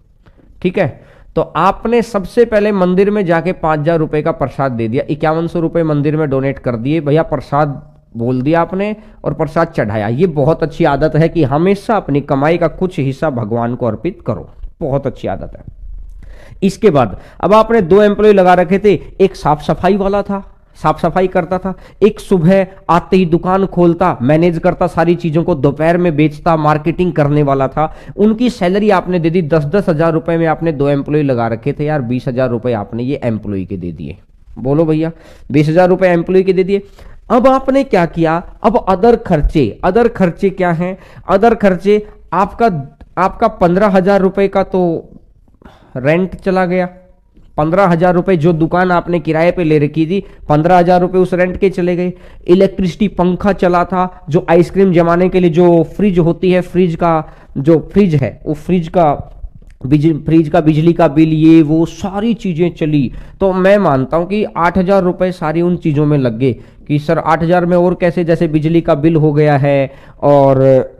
Speaker 1: ठीक है, तो आपने सबसे पहले मंदिर में जाके 5,000 रुपए का प्रसाद दे दिया, 5100 रुपए मंदिर में डोनेट कर दिए भैया, प्रसाद बोल दिया आपने और प्रसाद चढ़ाया। ये बहुत अच्छी आदत है कि हमेशा अपनी कमाई का कुछ हिस्सा भगवान को अर्पित करो, बहुत अच्छी आदत है। इसके बाद अब आपने 2 एम्प्लॉय लगा रखे थे, एक साफ सफाई वाला था, साफ सफाई करता था, एक सुबह आते ही दुकान खोलता, मैनेज करता सारी चीजों को, दोपहर में बेचता, मार्केटिंग करने वाला था। उनकी सैलरी आपने दे दी 10-10 हजार रुपए में, आपने 2 एम्प्लॉय लगा रखे थे यार, 20,000 रुपए आपने ये एम्प्लॉय के दे दिए। बोलो भैया, 20,000 रुपए एम्प्लॉय के दे दिए। अब आपने क्या किया, अब अदर खर्चे, अदर खर्चे क्या हैं, अदर खर्चे आपका 15,000 रुपए का तो रेंट चला गया। 15,000 रुपए जो दुकान आपने किराए पे ले रखी थी, 15,000 रुपए उस रेंट के चले गए। इलेक्ट्रिसिटी, पंखा चला था, जो आइसक्रीम जमाने के लिए जो फ्रिज होती है, फ्रिज का जो फ्रिज है, वो फ्रिज का बिजली का बिल, ये वो सारी चीजें चली। तो मैं मानता हूं कि 8,000 रुपए सारी उन चीजों में लग गए कि सर 8,000 में और कैसे, जैसे बिजली का बिल हो गया है और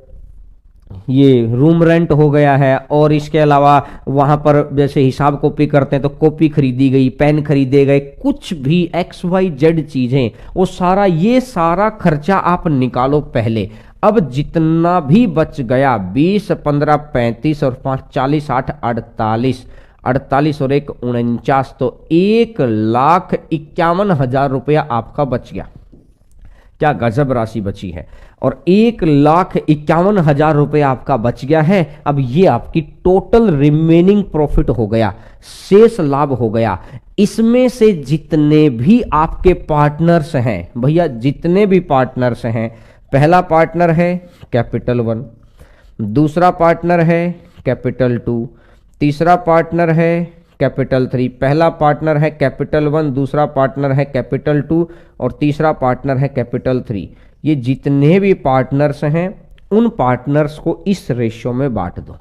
Speaker 1: ये रूम रेंट हो गया है, और इसके अलावा वहां पर जैसे हिसाब कॉपी करते हैं तो कॉपी खरीदी गई, पेन खरीदे गए, कुछ भी XYZ चीजें, वो सारा, ये सारा खर्चा आप निकालो पहले। अब जितना भी बच गया 20, 15, 35 और 5, 40, 8, 48, 48 और 1 49, तो 1,51,000 रुपया आपका बच गया। क्या गजब राशि बची है। और 1,51,000 रुपया आपका बच गया है। अब ये आपकी टोटल रिमेनिंग प्रॉफिट हो गया, शेष लाभ हो गया। इसमें से जितने भी आपके पार्टनर्स हैं भैया, जितने भी पार्टनर्स हैं, पहला पार्टनर है कैपिटल 1, दूसरा पार्टनर है कैपिटल 2, तीसरा पार्टनर है कैपिटल 3, पहला पार्टनर है कैपिटल 1, दूसरा पार्टनर है कैपिटल 2 और तीसरा पार्टनर है कैपिटल 3। ये जितने भी पार्टनर्स हैं उन पार्टनर्स को इस रेशियो में बांट दो।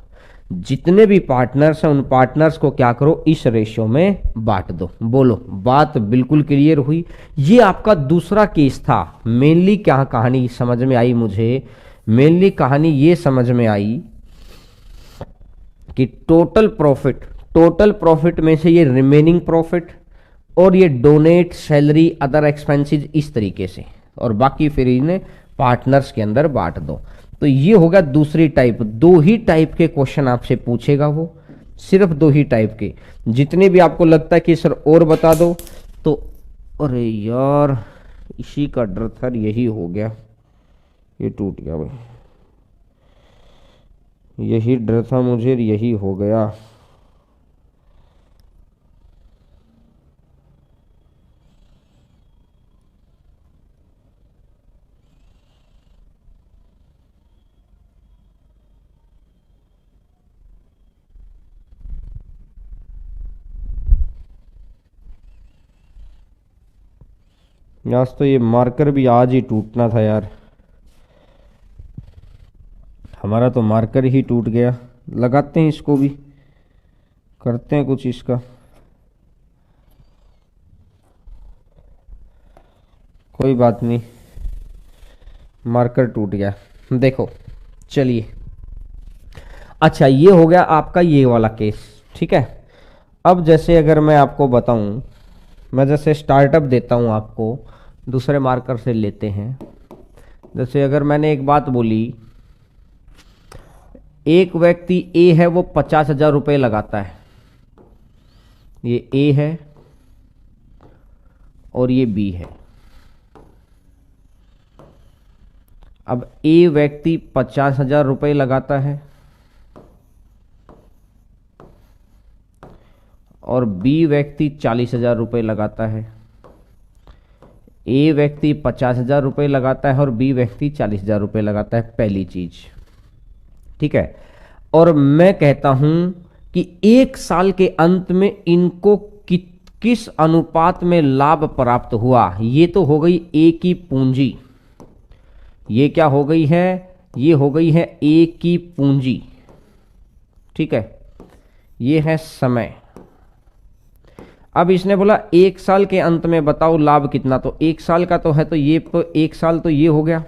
Speaker 1: जितने भी पार्टनर्स हैं उन पार्टनर्स को क्या करो, इस रेशियो में बांट दो। बोलो, बात बिल्कुल क्लियर हुई। ये आपका दूसरा केस था। मेनली क्या कहानी समझ में आई मुझे, मेनली कहानी ये समझ में आई कि टोटल प्रॉफिट में से ये रिमेनिंग प्रॉफिट और ये डोनेट, सैलरी, अदर एक्सपेंसेस इस तरीके से, और बाकी फिर इन्हें पार्टनर्स के अंदर बांट दो। तो ये होगा दूसरी टाइप। 2 ही टाइप के क्वेश्चन आपसे पूछेगा वो, सिर्फ 2 ही टाइप के। जितने भी आपको लगता है कि सर और बता दो, तो अरे यार इसी का डर था, यही हो गया, ये टूट गया भाई, यही डर था मुझे, यही हो गया। आज तो ये मार्कर भी आज ही टूटना था यार, हमारा तो मार्कर ही टूट गया। लगाते हैं इसको भी, करते हैं कुछ इसका। कोई बात नहीं, मार्कर टूट गया। देखो चलिए, अच्छा ये हो गया आपका ये वाला केस, ठीक है। अब जैसे अगर मैं आपको बताऊं, मैं जैसे स्टार्टअप देता हूं आपको, दूसरे मार्कर से लेते हैं। जैसे अगर मैंने एक बात बोली, एक व्यक्ति ए है, वो 50,000 रुपये लगाता है, ये ए है और ये बी है। अब ए व्यक्ति 50,000 रुपये लगाता है और बी व्यक्ति 40,000 रुपये लगाता है। ए व्यक्ति 50,000 रुपये लगाता है और बी व्यक्ति 40,000 रुपये लगाता है, पहली चीज, ठीक है। और मैं कहता हूं कि 1 साल के अंत में इनको किस अनुपात में लाभ प्राप्त हुआ। ये तो हो गई ए की पूंजी, ये क्या हो गई है, ये हो गई है ए की पूंजी, ठीक है। ये है समय। अब इसने बोला 1 साल के अंत में बताओ लाभ कितना, तो 1 साल का तो है, तो ये 1 साल तो ये हो गया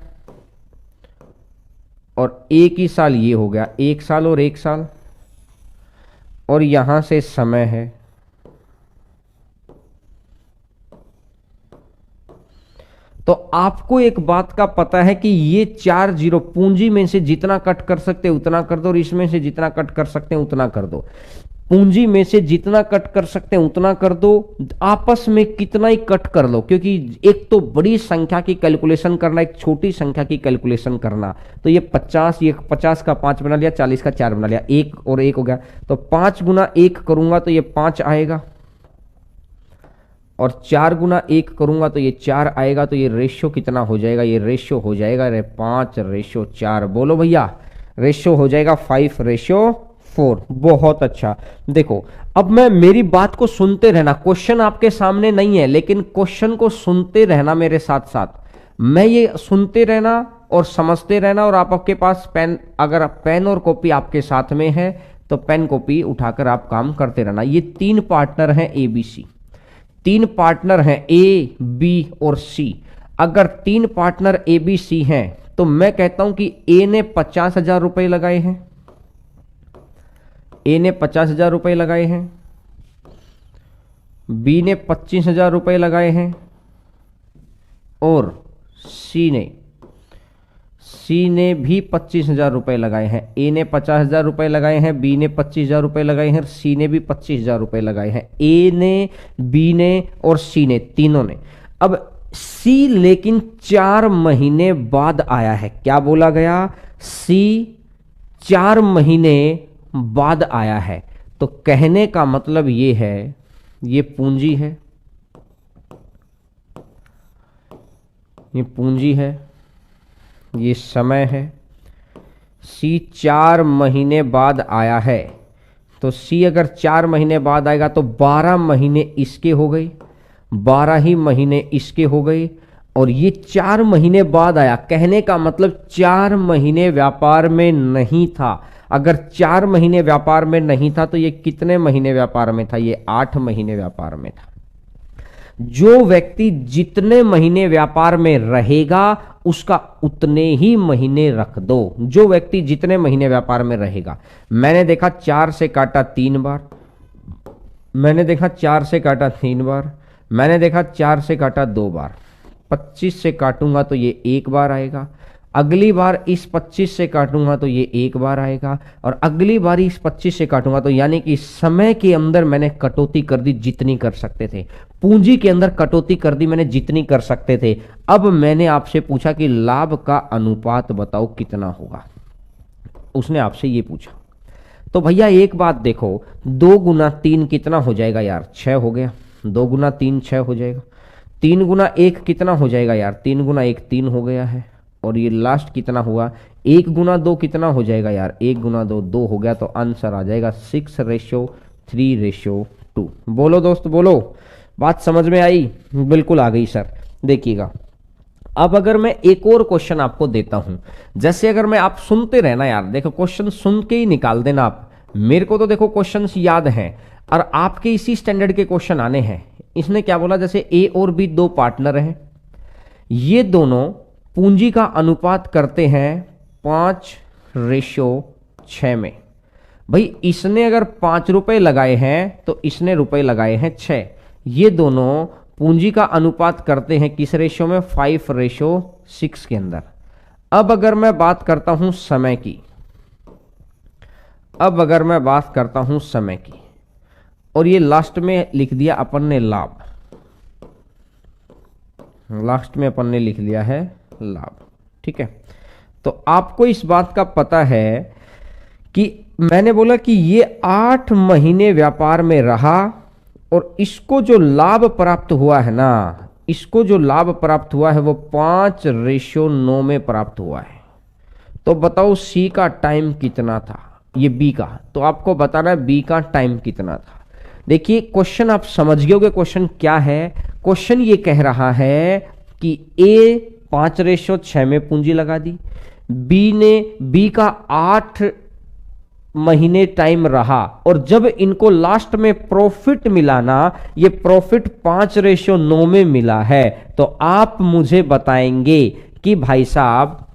Speaker 1: और एक ही साल ये हो गया, 1 साल और 1 साल, और यहां से समय है। तो आपको एक बात का पता है कि ये 4 जीरो पूंजी में से जितना कट कर सकते उतना कर दो, और इसमें से जितना कट कर सकते हैं उतना कर दो। पूंजी में से जितना कट कर सकते हैं उतना कर दो, आपस में कितना ही कट कर लो, क्योंकि एक तो बड़ी संख्या की कैलकुलेशन करना, एक छोटी संख्या की कैलकुलेशन करना। तो ये 50, ये 50 का 5 बना लिया, 40 का 4 बना लिया, 1 और 1 हो गया। तो 5 गुना 1 करूंगा तो ये 5 आएगा, और 4 गुना 1 करूंगा तो ये 4 आएगा। तो ये रेशियो कितना हो जाएगा, ये रेशियो हो जाएगा 5:4। बोलो भैया, रेशियो हो जाएगा 5:4। बहुत अच्छा। देखो अब मैं, मेरी बात को सुनते रहना, क्वेश्चन आपके सामने नहीं है, लेकिन क्वेश्चन को सुनते रहना मेरे साथ साथ। मैं ये सुनते रहना और समझते रहना, और आपके पास पेन, अगर पेन और कॉपी आपके साथ में है तो पेन कॉपी उठाकर आप काम करते रहना। ये 3 पार्टनर हैं ए बी सी, 3 पार्टनर हैं ए बी और सी। अगर 3 पार्टनर ए बी सी हैं तो मैं कहता हूं कि ए ने 50,000 रुपए लगाए हैं, ए ने 50,000 रुपए लगाए हैं, बी ने 25,000 रुपए लगाए हैं, और सी सी ने भी 25,000 रुपए लगाए हैं, ए ने 50,000 रुपए लगाए हैं, बी ने 25,000 रुपए लगाए हैं, सी ने भी 25,000 रुपए लगाए हैं। ए ने, बी ने और सी ने, तीनों ने। अब सी लेकिन 4 महीने बाद आया है। क्या बोला गया? सी 4 महीने बाद आया है। तो कहने का मतलब ये है, ये पूंजी है, ये पूंजी है, ये समय है। सी 4 महीने बाद आया है, तो सी अगर 4 महीने बाद आएगा तो 12 महीने इसके हो गई, 12 ही महीने इसके हो गई, और ये 4 महीने बाद आया। कहने का मतलब 4 महीने व्यापार में नहीं था। अगर 4 महीने व्यापार में नहीं था तो ये कितने महीने व्यापार में था? ये 8 महीने व्यापार में था। जो व्यक्ति जितने महीने व्यापार में रहेगा उसका उतने ही महीने रख दो। जो व्यक्ति जितने महीने व्यापार में रहेगा। मैंने देखा 4 से काटा 3 बार, मैंने देखा 4 से काटा 3 बार, मैंने देखा 4 से काटा 2 बार। 25 से काटूंगा तो ये 1 बार आएगा, अगली बार इस 25 से काटूंगा तो ये 1 बार आएगा, और अगली बार इस 25 से काटूंगा तो यानी कि समय के अंदर मैंने कटौती कर दी जितनी कर सकते थे, पूंजी के अंदर कटौती कर दी मैंने जितनी कर सकते थे। अब मैंने आपसे पूछा कि लाभ का अनुपात बताओ कितना होगा, उसने आपसे ये पूछा। तो भैया एक बात देखो, 2 गुना 3 कितना हो जाएगा यार? 6 हो गया। 2 गुना 3 6 हो जाएगा। 3 गुना 1 कितना हो जाएगा यार? 3 गुना 1 3 हो गया है। और ये लास्ट कितना हुआ? 1 गुना 2 कितना हो जाएगा यार? 1 गुना 2 2 हो गया। तो आंसर आ जाएगा 6:3:2। बोलो दोस्त बोलो, बात समझ में आई? बिल्कुल आ गई सर। देखिएगा, अब अगर मैं एक और क्वेश्चन आपको देता हूं, जैसे अगर मैं, आप सुनते रहना यार, देखो क्वेश्चन सुन के ही निकाल देना आप। मेरे को तो देखो क्वेश्चंस याद हैं और आपके इसी स्टैंडर्ड के क्वेश्चन आने हैं। इसने क्या बोला? जैसे ए और बी 2 पार्टनर हैं, ये दोनों पूंजी का अनुपात करते हैं 5:6 में। भाई इसने अगर 5 रुपए लगाए हैं तो इसने रुपए लगाए हैं 6। ये दोनों पूंजी का अनुपात करते हैं किस रेशियो में? 5:6 के अंदर। अब अगर मैं बात करता हूं समय की, अब अगर मैं बात करता हूं समय की, और ये लास्ट में लिख दिया अपन ने लाभ, लास्ट में अपन ने लिख लिया है लाभ, ठीक है। तो आपको इस बात का पता है कि मैंने बोला कि ये 8 महीने व्यापार में रहा और इसको जो लाभ प्राप्त हुआ है ना, इसको जो लाभ प्राप्त हुआ है वो 5:9 में प्राप्त हुआ है। तो बताओ सी का टाइम कितना था? ये बी का, तो आपको बताना है बी का टाइम कितना था। देखिए क्वेश्चन आप समझ गए होगे क्वेश्चन क्या है। क्वेश्चन ये कह रहा है कि ए 5:6 में पूंजी लगा दी, बी का 8 महीने टाइम रहा, और जब इनको लास्ट में प्रॉफिट मिला ना, ये प्रॉफिट 5:9 में मिला है। तो आप मुझे बताएंगे कि भाई साहब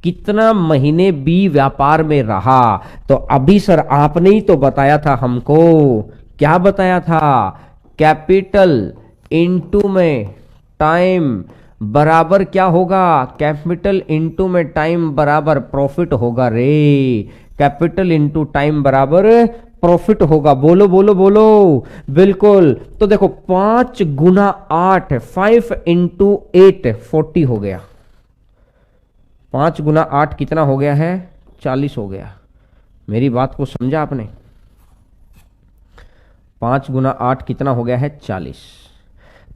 Speaker 1: कितना महीने बी व्यापार में रहा। तो अभी सर आपने ही तो बताया था हमको, क्या बताया था? कैपिटल इनटू में टाइम बराबर क्या होगा? कैपिटल इनटू में टाइम बराबर प्रॉफिट होगा रे। कैपिटल इनटू टाइम बराबर प्रॉफिट होगा। बोलो बोलो बोलो, बिल्कुल। तो देखो 5 गुना 8, 5 इंटू 8 40 हो गया। 5 गुना 8 कितना हो गया है? 40 हो गया। मेरी बात को समझा आपने? 5 गुना 8 कितना हो गया है? 40।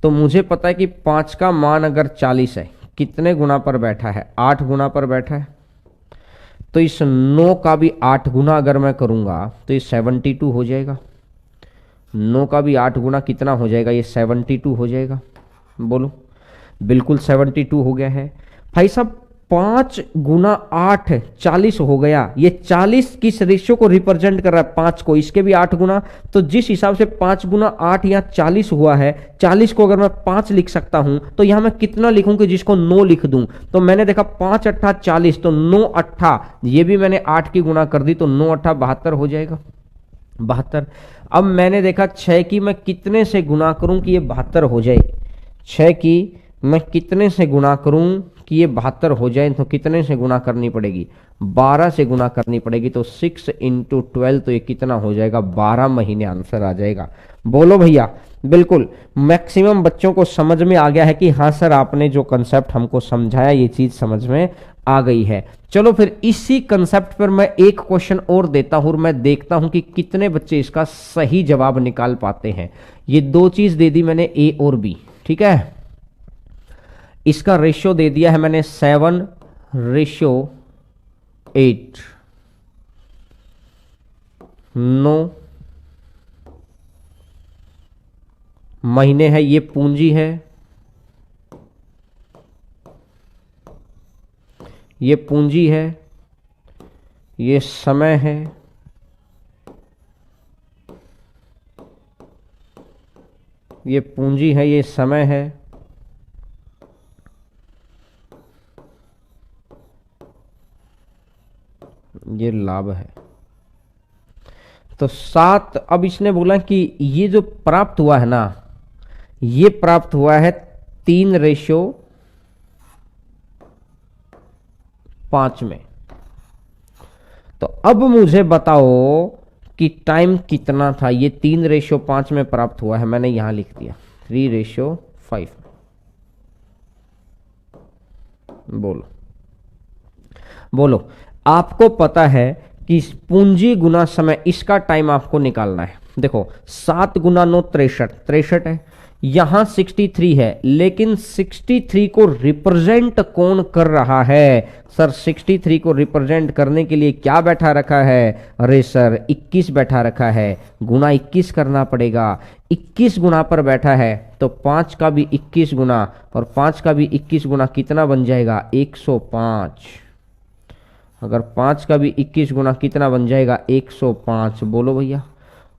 Speaker 1: तो मुझे पता है कि 5 का मान अगर 40 है, कितने गुना पर बैठा है? 8 गुना पर बैठा है। तो इस 9 का भी 8 गुना अगर मैं करूंगा तो ये 72 हो जाएगा। 9 का भी 8 गुना कितना हो जाएगा? ये 72 हो जाएगा। बोलो, बिल्कुल 72 हो गया है। भाई साहब 5 गुना 8 40 हो गया। ये 40 किस रेशियो को रिप्रेजेंट कर रहा है? 5 को। इसके भी 8 गुना। तो जिस हिसाब से 5 गुना 8 यहाँ 40 हुआ है, 40 को अगर मैं 5 लिख सकता हूं तो यहां मैं कितना लिखूं कि जिसको 9 लिख दूं? तो मैंने देखा 5 8 40, तो 9 8, ये भी मैंने 8 की गुना कर दी, तो 9 8 72 हो जाएगा। 72। अब मैंने देखा 6 की मैं कितने से गुना करूं कि ये 72 हो जाए? 6 की मैं कितने से गुना करूं कि ये 72 हो जाए तो कितने से गुना करनी पड़ेगी, 12 से गुना करनी पड़ेगी। तो 6 इंटू 12, तो ये कितना हो जाएगा, 12 महीने आंसर आ जाएगा। बोलो भैया। बिल्कुल मैक्सिमम बच्चों को समझ में आ गया है कि हाँ सर आपने जो कंसेप्ट हमको समझाया ये चीज समझ में आ गई है। चलो फिर इसी कंसेप्ट पर मैं एक क्वेश्चन और देता हूं और मैं देखता हूं कि कितने बच्चे इसका सही जवाब निकाल पाते हैं। ये दो चीज दे दी मैंने, ए और बी, ठीक है। इसका रेशियो दे दिया है मैंने 7:8, 9 महीने है, ये पूंजी है, ये पूंजी है, ये समय है, ये पूंजी है, ये समय है, ये लाभ है। तो 7, अब इसने बोला कि ये जो प्राप्त हुआ है ना, ये प्राप्त हुआ है 3:5 में। तो अब मुझे बताओ कि टाइम कितना था। ये 3:5 में प्राप्त हुआ है, मैंने यहां लिख दिया 3:5। बोलो बोलो। आपको पता है कि पूंजी गुना समय, इसका टाइम आपको निकालना है। देखो 7 गुना 9 63, 63 है, यहां 63 है, लेकिन 63 को रिप्रेजेंट कौन कर रहा है सर? 63 को रिप्रेजेंट करने के लिए क्या बैठा रखा है? अरे सर 21 बैठा रखा है, गुना 21 करना पड़ेगा। 21 गुना पर बैठा है तो 5 का भी 21 गुना और 5 का भी 21 गुना कितना बन जाएगा, 105। अगर 5 का भी 21 गुना कितना बन जाएगा, 105। बोलो भैया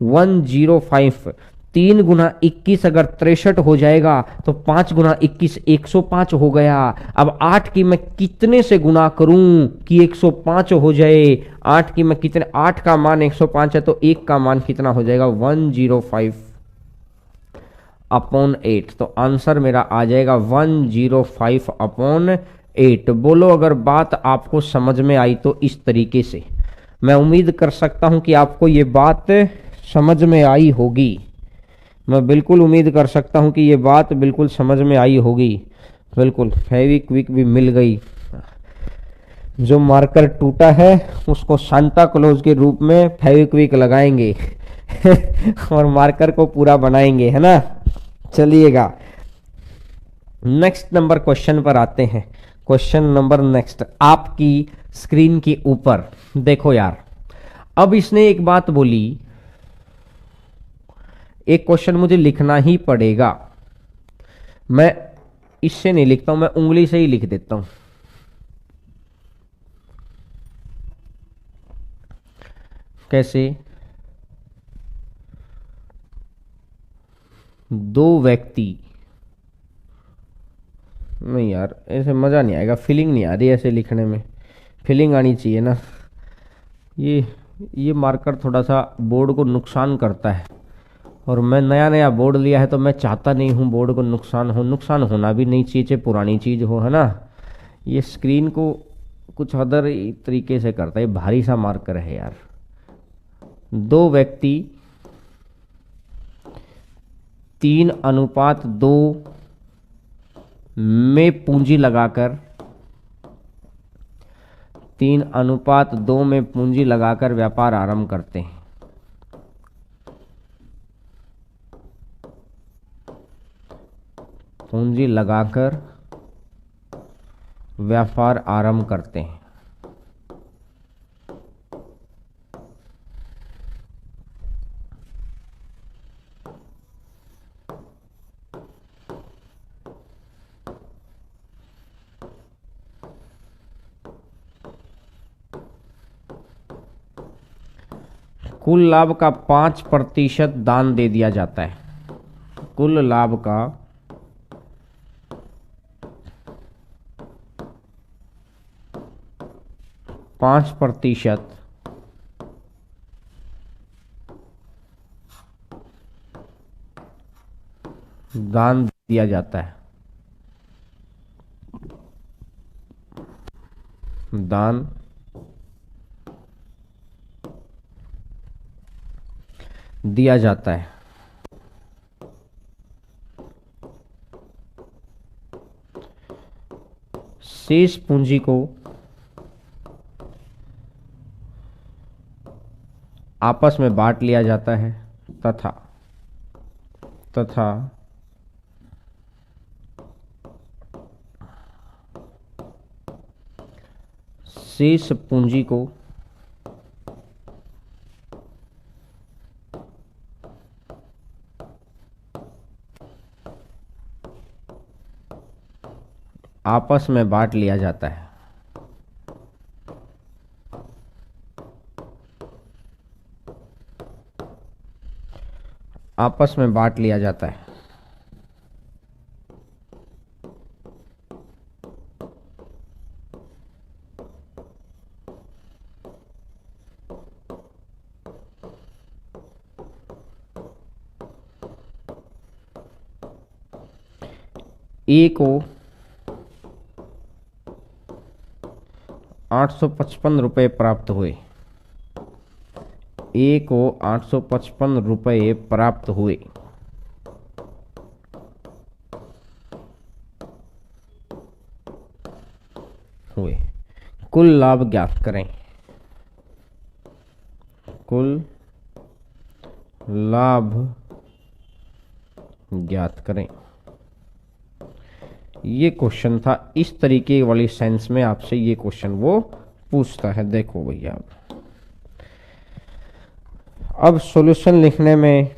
Speaker 1: 105। 3 गुना 21 अगर 63 हो जाएगा तो 5 गुना 21 105 हो गया। अब 8 की मैं कितने से गुना करूं कि 105 हो जाए? 8 की मैं कितने, 8 का मान 105 है तो 1 का मान कितना हो जाएगा, 105/8। तो आंसर मेरा आ जाएगा 105/8। बोलो अगर बात आपको समझ में आई तो इस तरीके से मैं उम्मीद कर सकता हूं कि आपको ये बात समझ में आई होगी। मैं बिल्कुल उम्मीद कर सकता हूं कि ये बात बिल्कुल समझ में आई होगी। बिल्कुल फेविक्विक भी मिल गई। जो मार्कर टूटा है उसको सांता क्लॉज के रूप में फेविक्विक लगाएंगे और मार्कर को पूरा बनाएंगे, है ना। चलिएगा नेक्स्ट नंबर क्वेश्चन पर आते हैं। क्वेश्चन नंबर नेक्स्ट आपकी स्क्रीन के ऊपर देखो यार। अब इसने एक बात बोली, एक क्वेश्चन मुझे लिखना ही पड़ेगा। मैं इससे नहीं लिखता हूं, मैं उंगली से ही लिख देता हूं। कैसे? दो व्यक्ति, नहीं यार ऐसे मज़ा नहीं आएगा, फीलिंग नहीं आ रही ऐसे लिखने में, फीलिंग आनी चाहिए ना। ये मार्कर थोड़ा सा बोर्ड को नुकसान करता है और मैं नया नया बोर्ड लिया है तो मैं चाहता नहीं हूँ बोर्ड को नुकसान हो। नुकसान होना भी नहीं चाहिए, चाहे पुरानी चीज़ हो, है ना। ये स्क्रीन को कुछ अदर तरीके से करता है, भारी सा मार्कर है यार। दो व्यक्ति 3:2 में पूंजी लगाकर 3:2 में पूंजी लगाकर व्यापार आरंभ करते हैं। पूंजी लगाकर व्यापार आरंभ करते हैं। कुल लाभ का 5% दान दे दिया जाता है। कुल लाभ का 5% दान दिया जाता है। दान दिया जाता है। शेष पूंजी को आपस में बांट लिया जाता है तथा शेष पूंजी को आपस में बांट लिया जाता है। आपस में बांट लिया जाता है। ए को 855 रुपये प्राप्त हुए। ए को 855 रुपये प्राप्त हुए। कुल लाभ ज्ञात करें। कुल लाभ ज्ञात करें। ये क्वेश्चन था। इस तरीके वाली सेंस में आपसे ये क्वेश्चन वो पूछता है। देखो भैया, अब सॉल्यूशन लिखने में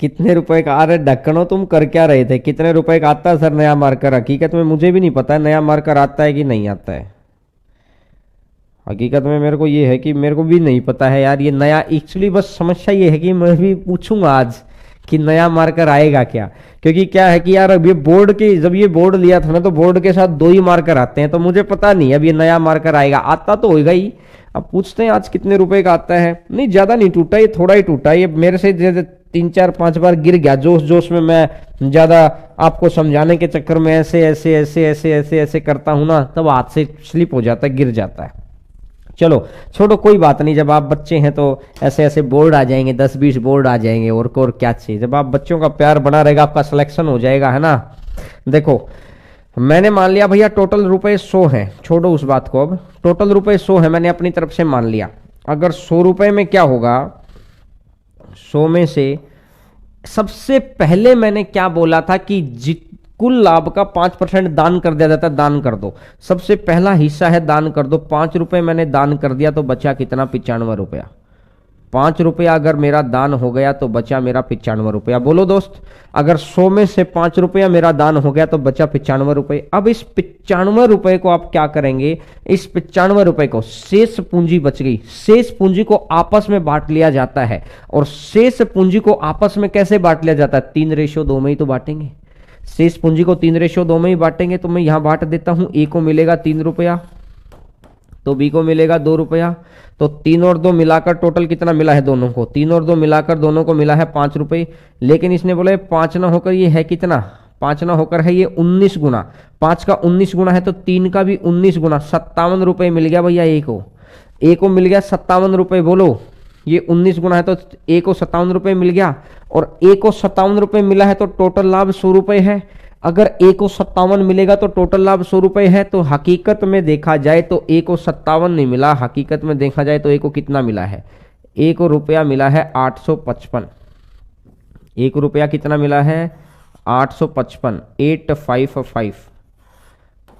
Speaker 1: कितने रुपए का, अरे ढक्कनो तुम कर क्या रहे थे? कितने रुपए का आता है सर नया मार्कर? हकीकत में मुझे भी नहीं पता है नया मार्कर आता है कि नहीं आता है। हकीकत में मेरे को ये है कि मेरे को भी नहीं पता है यार ये नया। एक्चुअली बस समस्या ये है कि मैं भी पूछूंगा आज कि नया मार्कर आएगा क्या, क्योंकि क्या है कि यार अब ये बोर्ड के, जब ये बोर्ड लिया था ना तो बोर्ड के साथ 2 ही मार्कर आते हैं, तो मुझे पता नहीं अब ये नया मार्कर आएगा। आता तो होगा ही। अब पूछते हैं आज कितने रुपए का आता है। नहीं ज्यादा नहीं टूटा, ये थोड़ा ही टूटा। ये मेरे से 3-4-5 बार गिर गया जोश जोश में। मैं ज्यादा आपको समझाने के चक्कर में ऐसे ऐसे ऐसे ऐसे ऐसे ऐसे करता हूं ना, तब हाथ से स्लिप हो जाता है, गिर जाता है। चलो छोड़ो, कोई बात नहीं। जब आप बच्चे हैं तो ऐसे ऐसे बोर्ड आ जाएंगे, 10-20 बोर्ड आ जाएंगे, और क्या चाहिए। जब आप बच्चों का प्यार बना रहेगा, आपका सिलेक्शन हो जाएगा, है ना। देखो मैंने मान लिया भैया टोटल रुपए 100 हैं। छोड़ो उस बात को, अब टोटल रुपए 100 है, मैंने अपनी तरफ से मान लिया। अगर 100 रुपए में क्या होगा, 100 में से सबसे पहले मैंने क्या बोला था कि कुल लाभ का 5% दान कर दिया जाता है। दान कर दो, सबसे पहला हिस्सा है दान कर दो। 5 रुपए मैंने दान कर दिया तो बचा कितना? 95 रुपया। 5 रुपया अगर मेरा दान हो गया तो बचा मेरा 95 रुपया। बोलो दोस्त, अगर 100 में से 5 रुपया मेरा दान हो गया तो बचा 95 रुपये। अब इस 95 रुपये को आप क्या करेंगे? इस 95 रुपये को, शेष पूंजी बच गई, शेष पूंजी को आपस में बांट लिया जाता है। और शेष पूंजी को आपस में कैसे बांट लिया जाता है? 3:2 में ही तो बांटेंगे। शेष पूंजी को 3:2 में ही बांटेंगे। तो मैं यहां बांट देता हूं। ए को मिलेगा 3 रुपया, तो बी को मिलेगा 2 रुपया। तो 3 और 2 मिलाकर टोटल कितना मिला है दोनों को? 3 और 2 मिलाकर दोनों को मिला है 5 रुपये। लेकिन इसने बोला 5 ना होकर ये है कितना? 5 ना होकर है ये 19 गुना। 5 का 19 गुना है तो 3 का भी 19 गुना, 57 रुपये मिल गया भैया ए को। ए को मिल गया 57 रुपये। बोलो, ये 19 गुना है तो ए को 57 रुपये मिल गया। और ए को 57 रुपये मिला है तो टोटल लाभ 100 रुपये है। अगर ए को 57 मिलेगा तो टोटल लाभ 100 रुपये है। तो हकीकत में देखा जाए तो ए को 57 नहीं मिला, हकीकत में देखा जाए तो ए को कितना मिला है? ए को रुपया मिला है 855। ए को रुपया कितना मिला है? 855, 855।